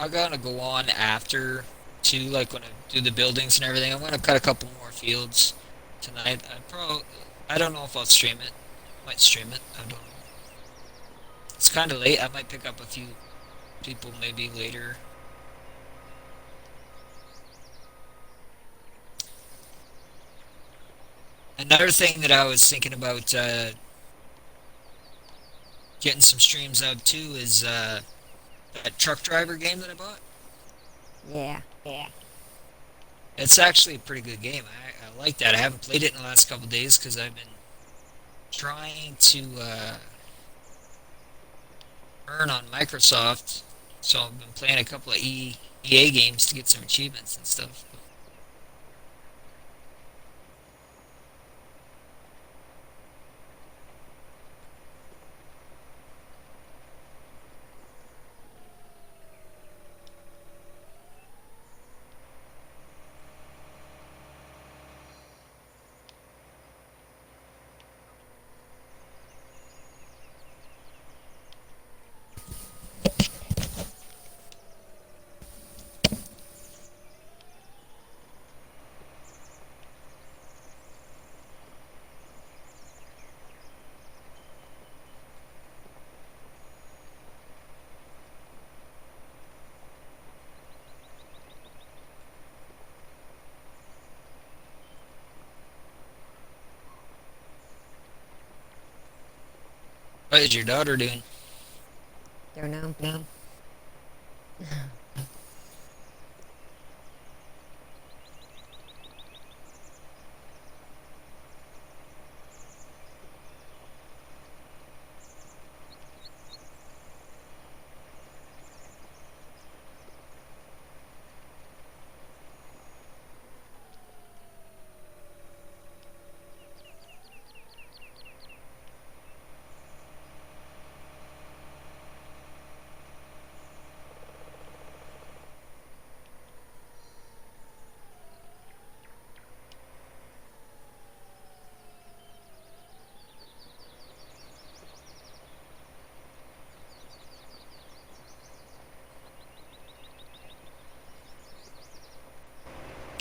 I'm gonna go on after too, like when I do the buildings and everything. I'm gonna cut a couple more fields tonight. I don't know if I'll stream it. Might stream it. I don't know. It's kind of late. I might pick up a few people maybe later. Another thing that I was thinking about getting some streams out too is that truck driver game that I bought. Yeah. It's actually a pretty good game. I like that. I haven't played it in the last couple of days because I've been trying to earn on Microsoft. So I've been playing a couple of EA games to get some achievements and stuff. What is your daughter doing? Don't know.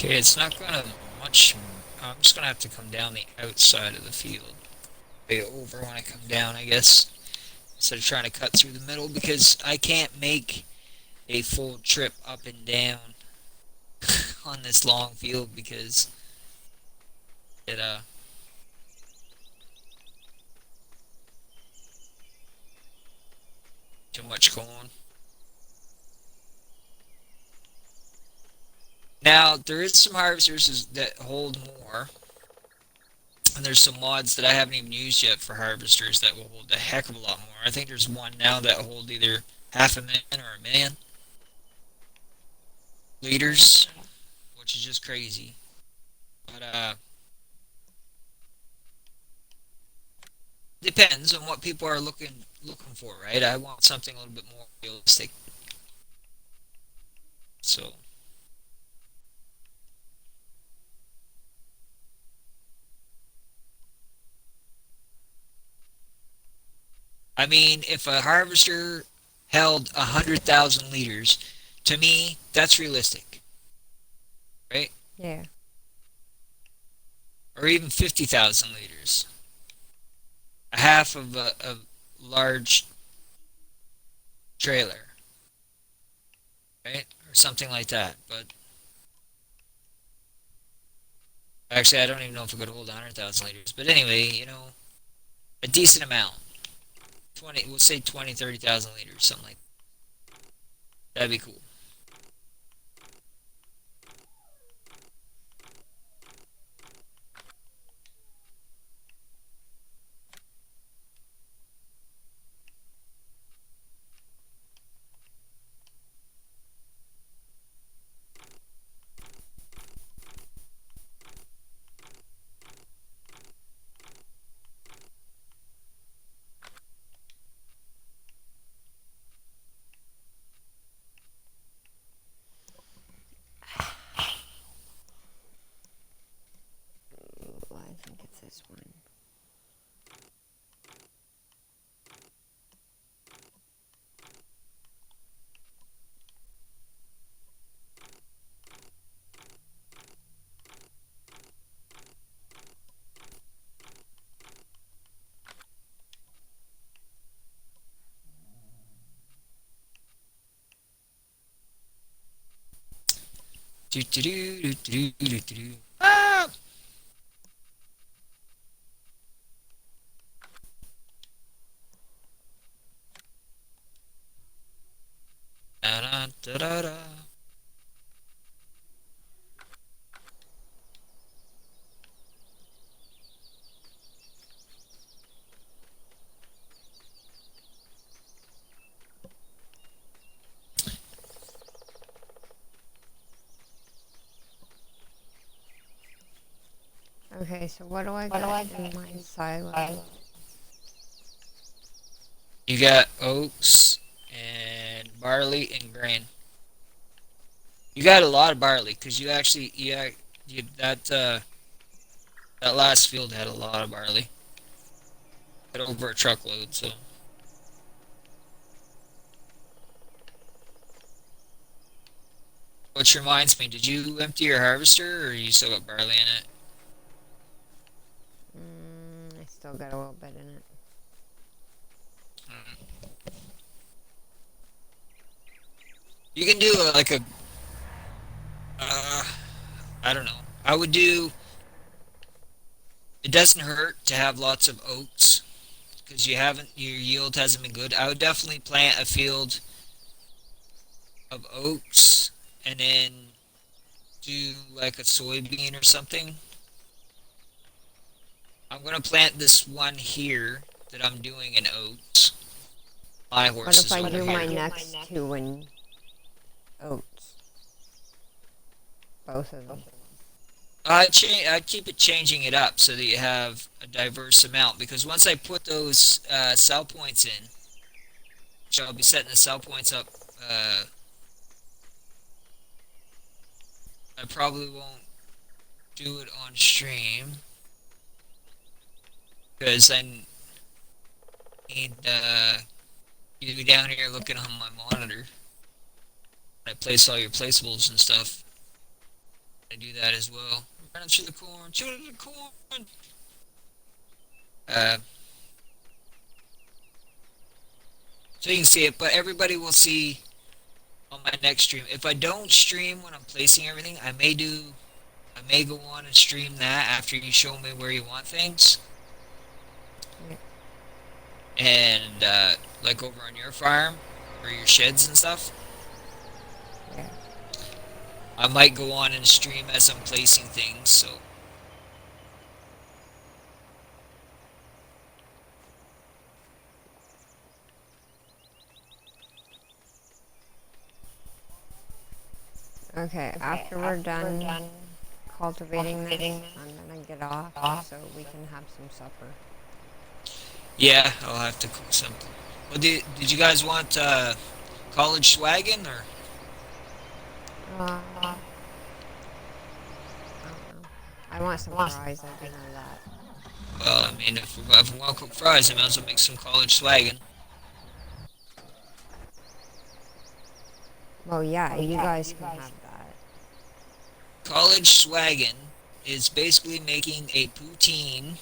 Okay, it's not gonna much. I'm just gonna have to come down the outside of the field. Way over when I come down, I guess. Instead of trying to cut through the middle because I can't make a full trip up and down on this long field because it too much corn. Now there is some harvesters that hold more, and there's some mods that I haven't even used yet for harvesters that will hold a heck of a lot more. I think there's one now that hold either half a million or a million liters, which is just crazy. But depends on what people are looking for, right? I want something a little bit more realistic. So I mean, if a harvester held 100,000 liters, to me that's realistic, right? Yeah. Or even 50,000 liters, a half of a large trailer, right? Or something like that. But actually, I don't even know if it could hold 100,000 liters. But anyway, a decent amount. 20, we'll say 20, 30,000 liters, something like that. That'd be cool. Ooh, I think it's this one. Do, do, do, do, do, do, do. Ah! Da, da, da, da, da. Okay, so what do I got in my silo? You got oats and barley and grain. You got a lot of barley because you actually that last field had a lot of barley. Had over a truckload. So, which reminds me, did you empty your harvester or you still got barley in it? I still got a little bit in it. You can do like a uh, I don't know. I would do. It doesn't hurt to have lots of oats because your yield hasn't been good. I would definitely plant a field of oats and then do like a soybean or something. I'm gonna plant this one here that I'm doing in oats. My What if horses I over do my here. next two in oats? Both of them. I'd keep it changing it up so that you have a diverse amount because once I put those cell points in, which I'll be setting the cell points up, uh, I probably won't do it on stream because I need you to be down here looking on my monitor. I place all your placeables and stuff. I do that as well. Running through the corn, chewing the corn. Uh, so you can see it, but everybody will see on on my next stream. If I don't stream when I'm placing everything, I may go on and stream that after you show me where you want things. Yeah. And, like over on your farm, or your sheds and stuff. Yeah. I might go on and stream as I'm placing things, so. Okay, after we're done cultivating this, I'm gonna get off so we can have some supper. Yeah, I'll have to cook something. Well, did you guys want, college swaggin', or? I don't know. I want some fries, I do know that. Well, I mean, if we want to cook fries, I might as well make some college swaggin'. Well, yeah, you guys can have that. College swaggin' is basically making a poutine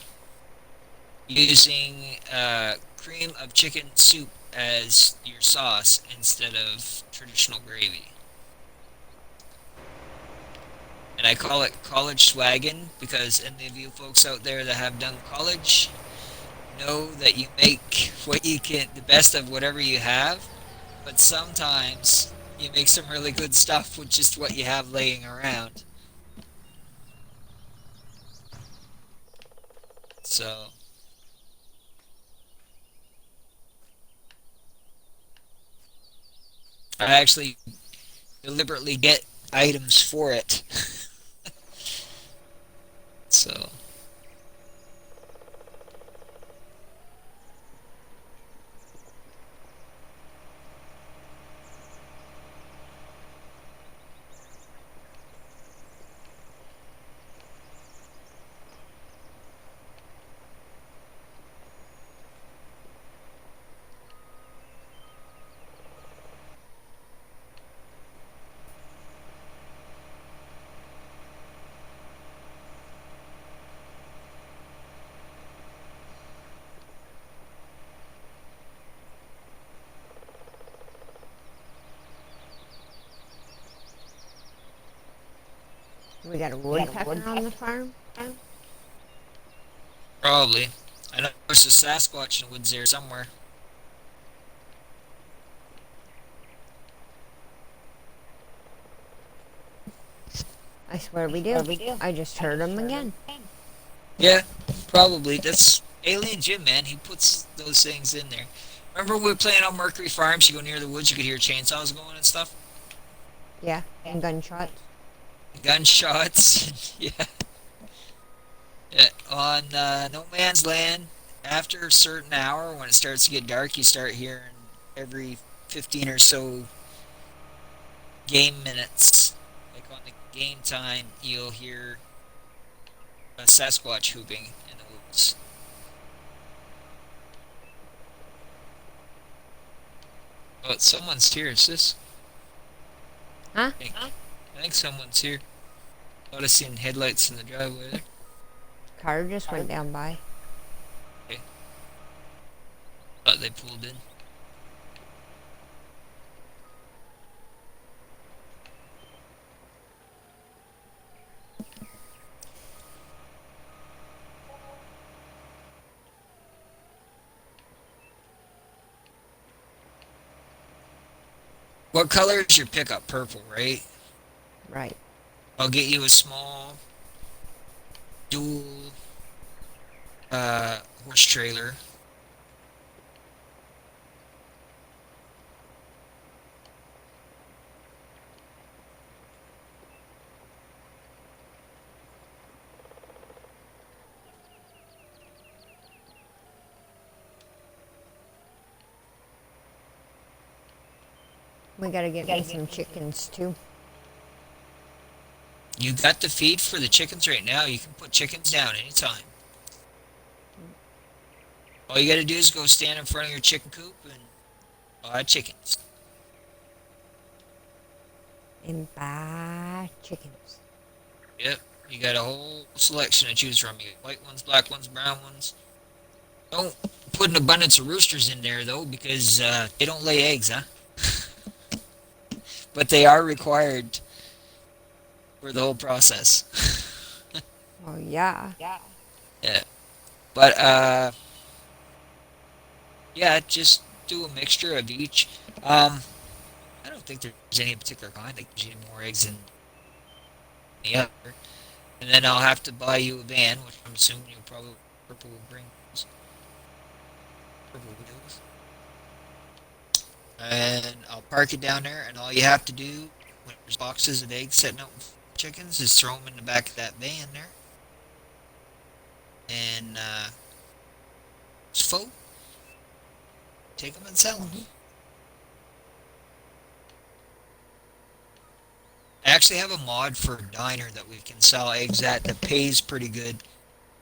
using cream of chicken soup as your sauce instead of traditional gravy. And I call it college swaggin' because any of you folks out there that have done college know that you make what you can, the best of whatever you have, but sometimes you make some really good stuff with just what you have laying around. So, I actually deliberately get items for it. So, We got a woodpecker on the farm? probably. I know there's a Sasquatch in the woods there somewhere. I swear we do. I just heard him again. Yeah, probably. That's Alien Jim, man. He puts those things in there. Remember when we were playing on Mercury Farms? You go near the woods, you could hear chainsaws going and stuff. Yeah, and gunshots. Gunshots. Yeah. Yeah. On No Man's Land, after a certain hour, when it starts to get dark, you start hearing every 15 or so game minutes. Like on the game time, you'll hear a Sasquatch hooping in the woods. Oh, someone's here. Is this? Huh? I think someone's here. Thought I seen headlights in the driveway there. Car just went down by. Okay. Thought they pulled in. What color is your pickup? Purple, right? Right. I'll get you a small dual horse trailer. We gotta get me some chickens too. You got the feed for the chickens right now. You can put chickens down anytime. All you gotta do is go stand in front of your chicken coop and buy chickens. And buy chickens. Yep, you got a whole selection to choose from. You got white ones, black ones, brown ones. Don't put an abundance of roosters in there though, because they don't lay eggs, huh? but they are required for the whole process. Oh, yeah. Yeah, but yeah, just do a mixture of each. I don't think there's any particular kind that gives you more eggs than the other. And then I'll have to buy you a van, which I'm assuming you'll probably purple will bring purple wheels. And I'll park it down there, and all you have to do when there's boxes of eggs setting up with chickens is throw them in the back of that van there, and just float, take them and sell them. Hmm. I actually have a mod for a diner that we can sell eggs at that pays pretty good.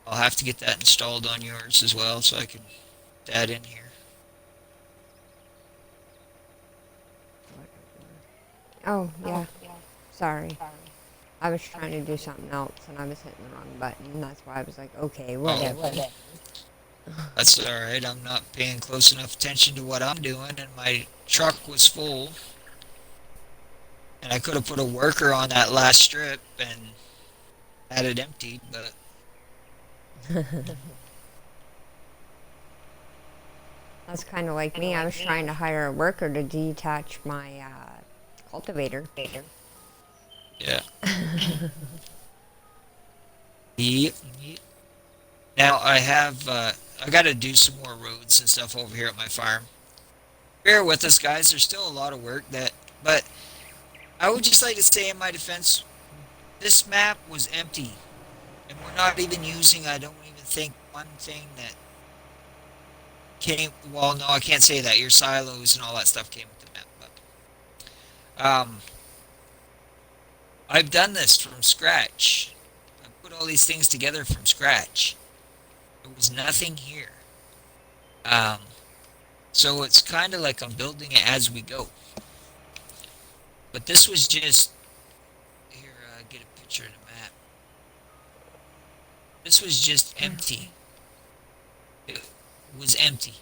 I'll have to get that installed on yours as well, so I can put that in here. Oh, yeah. Sorry. I was trying to do something else and I was hitting the wrong button. And that's why I was like, okay, Oh, whatever. that's all right. I'm not paying close enough attention to what I'm doing, and my truck was full, and I could have put a worker on that last strip and had it emptied, but That's kind of like me. I was trying to hire a worker to detach my cultivator. yeah. Yep, yep. Now I got to do some more roads and stuff over here at my farm. Bear with us, guys. There's still a lot of work but I would just like to say in my defense, this map was empty, and we're not even using. I don't even think one thing that came. Well, no, I can't say that. Your silos and all that stuff came with the map, but I've done this from scratch. I put all these things together from scratch. There was nothing here. Um, so it's kind of like I'm building it as we go. But this was just here. Get a picture of the map. This was just empty. It was empty.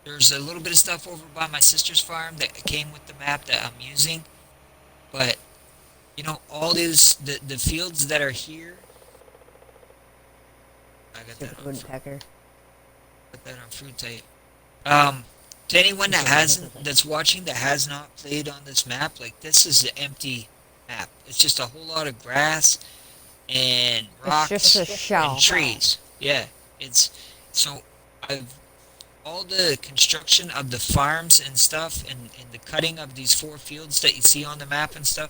There's a little bit of stuff over by my sister's farm that came with the map that I'm using, but all these the fields that are here. I got that Stupid on woodpecker. fruit tape. To anyone that's watching that has not played on this map, like this is an empty map. It's just a whole lot of grass and It's just rocks a and shell. trees. Yeah, it's so I've all the construction of the farms and stuff and the cutting of these 4 fields that you see on the map and stuff.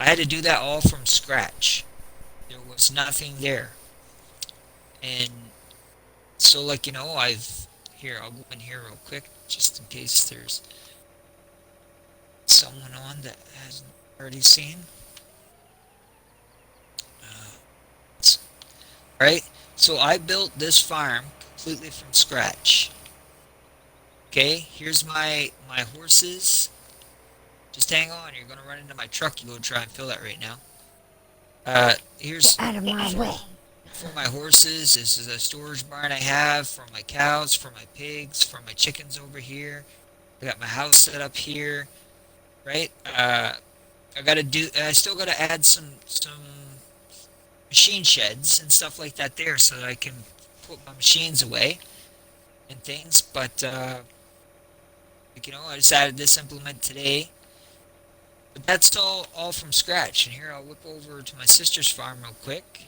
I had to do that all from scratch. There was nothing there, and so like I'll go in here real quick just in case there's someone on that hasn't already seen. Right? So I built this farm completely from scratch. Okay, here's my horses. Just hang on, you're gonna run into my truck. You go try and fill that right now. Get Here's out of my way. for my horses. This is a storage barn I have for my cows, for my pigs, for my chickens over here. I got my house set up here, right? I still gotta add some machine sheds and stuff like that there so that I can put my machines away and things. But I just added this implement today. But that's all from scratch. And here I'll whip over to my sister's farm real quick.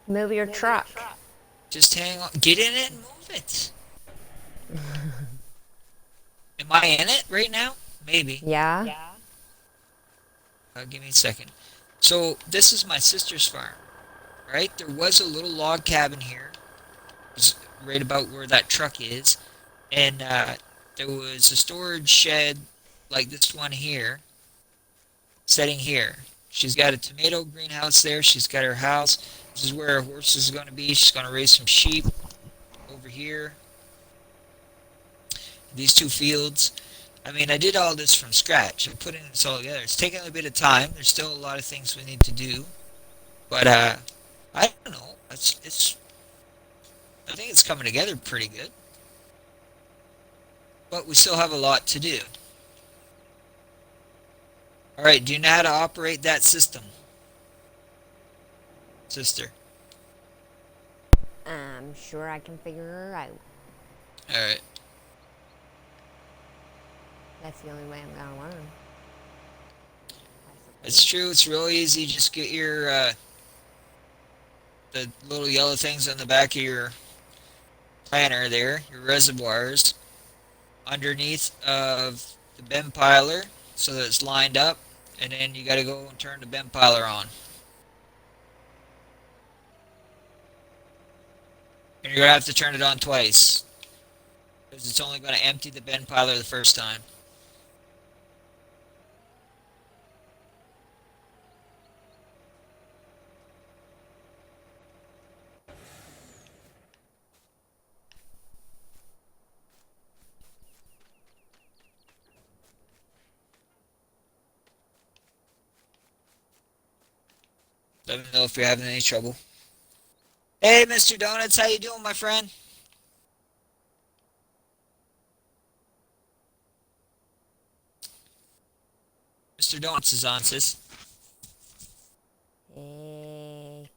Move your truck. Just hang on. Get in it and move it. Am I in it right now? Maybe. Yeah? Give me a second. So this is my sister's farm, right? There was a little log cabin here, right about where that truck is, and there was a storage shed like this one here, sitting here. She's got a tomato greenhouse there. She's got her house. This is where her horse is going to be. She's going to raise some sheep over here. These 2 fields. I mean, I did all this from scratch. I'm putting this all together. It's taking a bit of time. There's still a lot of things we need to do. But, I don't know. I think it's coming together pretty good. But we still have a lot to do. All right, do you know how to operate that system, sister? I'm sure I can figure her out. All right. That's the only way I'm gonna learn, I It's suppose. true. It's real easy. Just get your the little yellow things on the back of your planter there, your reservoirs, underneath of the bend piler so that it's lined up, and then you got to go and turn the bend piler on. And you're gonna have to turn it on twice because it's only going to empty the bend piler the first time. Let me know if you're having any trouble. Hey, Mr. Donuts, how you doing, my friend? Mr. Donuts is on, sis. Hey.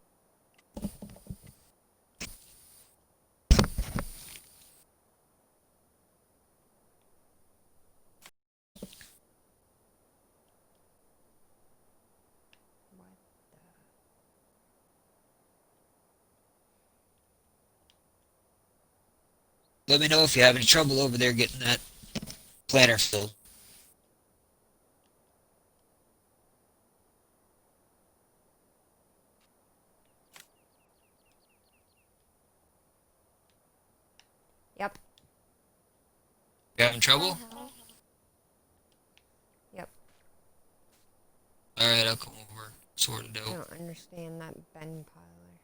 What the? Let me know if you have any trouble over there getting that planter filled. Yep. You having The trouble? hell? Yep. All right, I'll come over, sort it I out. don't understand that bend piler.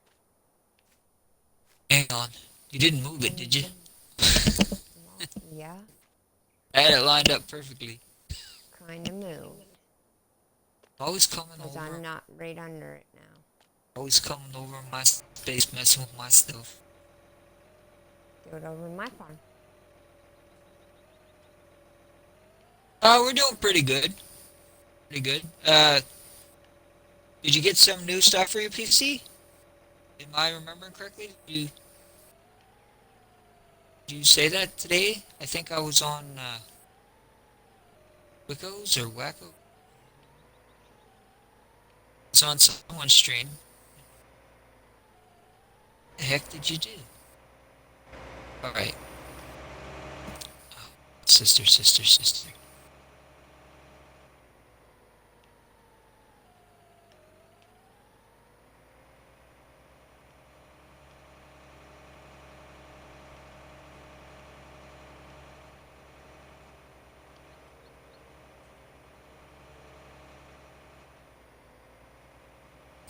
Hang on. You didn't move it, Bend, did you? bend. Well, yeah. I had it lined up perfectly. Kinda moved. Always coming Because over. I'm not right under it now. Always coming over my space, messing with my stuff. Do it over my farm. We're doing pretty good. Pretty good. Did you get some new stuff for your PC? Am I remembering correctly? Did you say that today? I think I was on Wickos or Wacko. It's on someone's stream. What the heck did you do? All right. Oh, sister, sister, sister.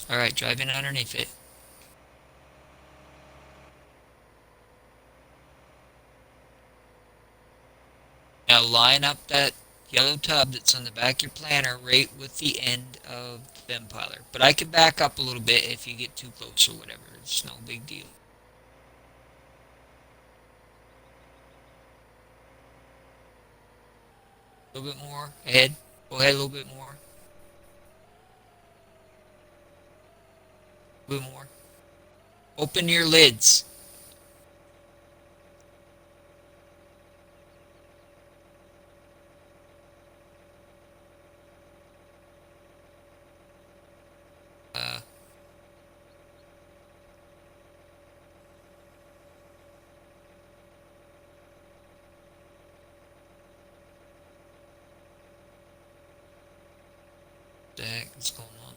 All right, drive in underneath it. Now line up that yellow tub that's on the back of your planter right with the end of the bend piler. But I can back up a little bit if you get too close or whatever. It's no big deal. A little bit more ahead. Go ahead a little bit more. A little bit more. Open your lids. Uh, what the heck is going on?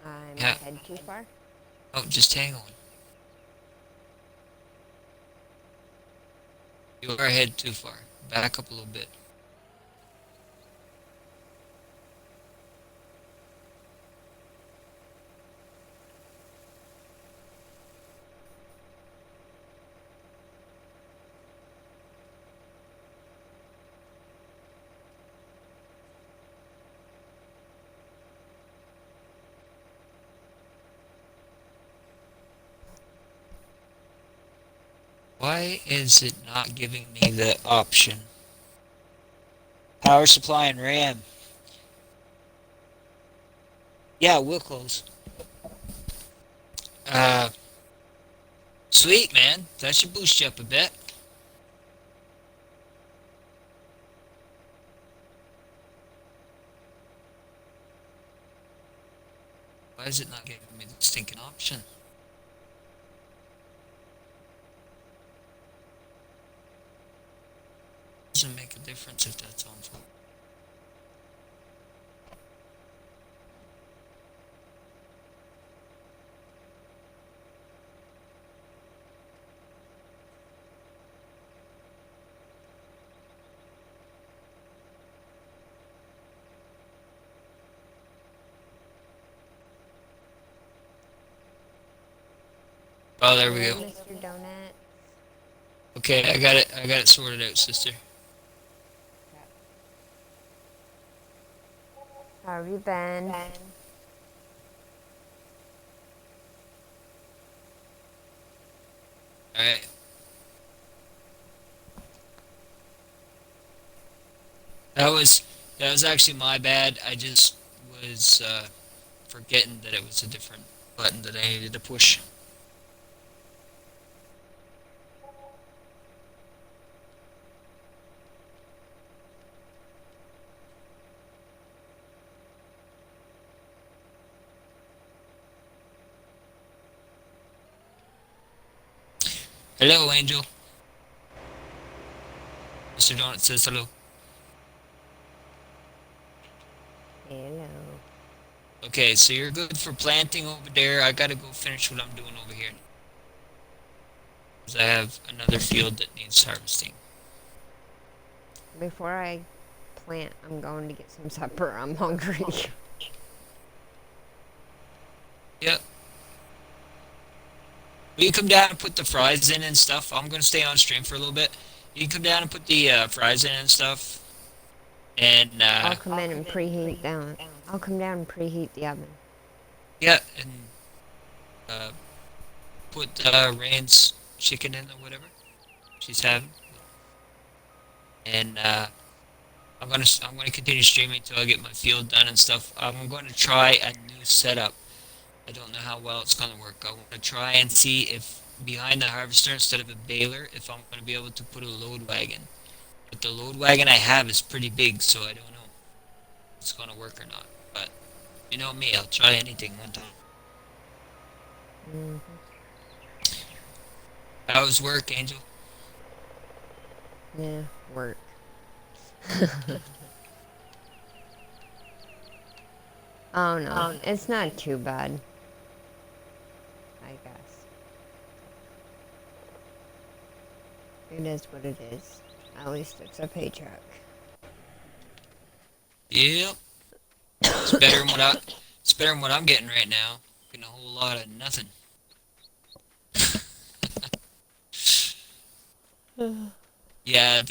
I'm Yeah. ahead too far. Oh, just hang on. You are ahead too far. Back up a little bit. Why is it not giving me the option? Power supply and RAM. Yeah, we'll close. Uh, Sweet, man. That should boost you up a bit. Why is it not giving me the stinking option? Doesn't make a difference if that's on full. Oh, there we Hello, go. Mr. Donut. Okay, I got it. I got it sorted out, sister. How have you been? All right. That was that was actually my bad. I just was forgetting that it was a different button that I needed to push. Hello, Angel. Mr. Donut says hello. Hello. Okay, so you're good for planting over there. I gotta go finish what I'm doing over here. 'Cause I have another field that needs harvesting. Before I plant, I'm going to get some supper. I'm hungry. Yep. Will you come down and put the fries in and stuff? I'm gonna stay on stream for a little bit. You can come down and put the fries in and stuff. And I'll come in and preheat down. I'll come down and preheat the oven. yeah, and uh, put Rain's chicken in or whatever she's having. And I'm gonna continue streaming until I get my field done and stuff. I'm going to try a new setup. I don't know how well it's gonna work. I want to try and see if behind the harvester instead of a baler, if I'm gonna be able to put a load wagon. But the load wagon I have is pretty big, so I don't know if it's gonna work or not. But you know me, I'll try anything one time. Mm-hmm. How's work, Angel? Yeah, work. Oh no, it's not too bad. I guess. It is what it is. At least it's a paycheck. Yep. It's better than what it's better than what I'm getting right now. Getting a whole lot of nothing. Yeah,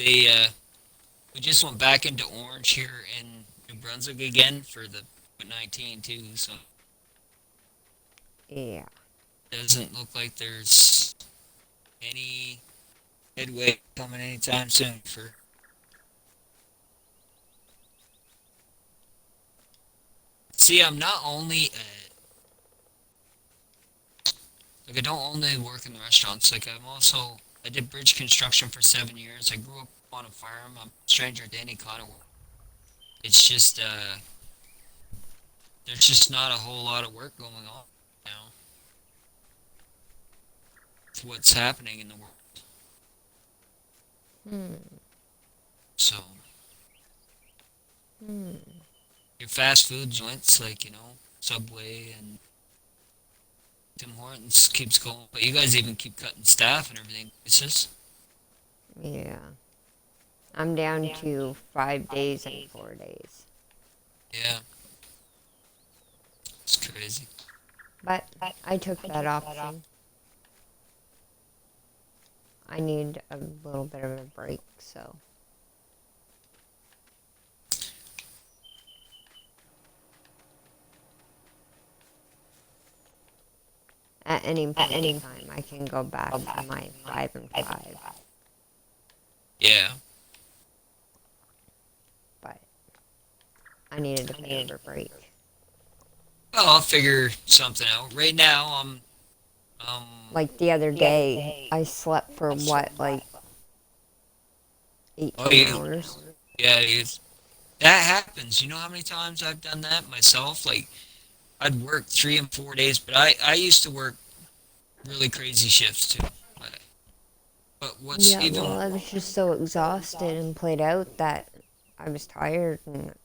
we just went back into orange here in New Brunswick again for the 19 too, so Yeah. it doesn't look like there's any headway coming anytime soon for. See, I'm not only like I don't only work in the restaurants. Like I did bridge construction for 7 years. I grew up on a farm. I'm a stranger to any kind of work. It's just there's just not a whole lot of work going on now. With what's happening in the world. Hmm. So Hmm. your fast food joints like Subway and Tim Hortons keeps going, but you guys even keep cutting staff and everything. It's just Yeah. I'm down to 5 days and 4 days. yeah, it's crazy. But I took that option. I need a little bit of a break, so. At any point in time, I can go back to my 5 and 5. Yeah. But I needed a bit of a break. Well, I'll figure something out. Right now, Like the other day, I slept for what, like oh, 18 hours? yeah, that happens. You know how many times I've done that myself? Like, I'd work 3 and 4 days, but I used to work really crazy shifts too. But, but what's Yeah, even, well, I was just so exhausted and played out that I was tired and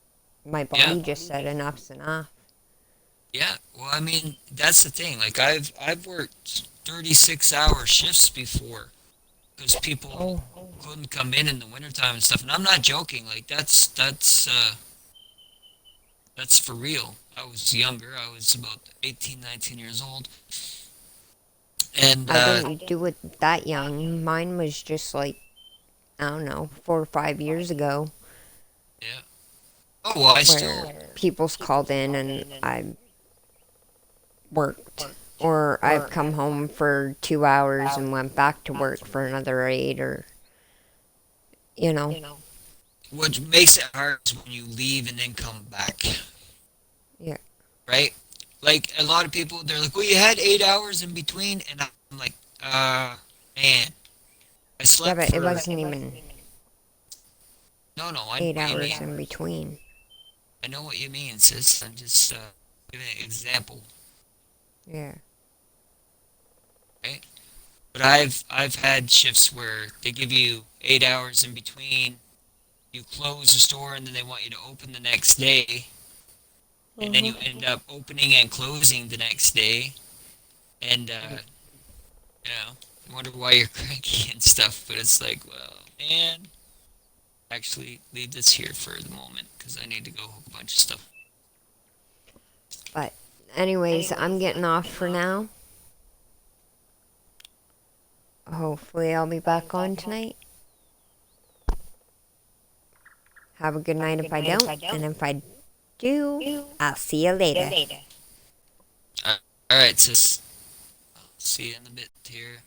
my yeah, body just said enough's enough. yeah. Well, I mean, that's the thing. Like, I've worked 36-hour shifts before because people Oh, couldn't come in the wintertime and stuff. And I'm not joking. Like, that's for real. I was younger. I was about 18, 19 years old. And, I didn't do it that young. Mine was just like, I don't know, 4 or 5 years ago, yeah. Oh, well, I where still, people's called in and I worked. Or I've come home for 2 hours and went back to work for another 8, or, you know. what makes it hard is when you leave and then come back, Yeah. right? Like, a lot of people, they're like, well, you had 8 hours in between. And I'm like, man, I Yeah, slept but it for, wasn't even no, no, I know eight what you hours mean. in between. I know what you mean, sis. I'm just giving an example, Yeah. right? But I've had shifts where they give you 8 hours in between. You close the store and then they want you to open the next day, and then Uh-huh. you end up opening and closing the next day, and you wonder why you're cranky and stuff. But it's like, well, man, actually leave this here for the moment because I need to go hook a bunch of stuff. But, anyways, I'm getting off for now. Hopefully, I'll be back on tonight. Have a good night if I don't. And if I do, I'll see you later. All right, sis. I'll see you in a bit here.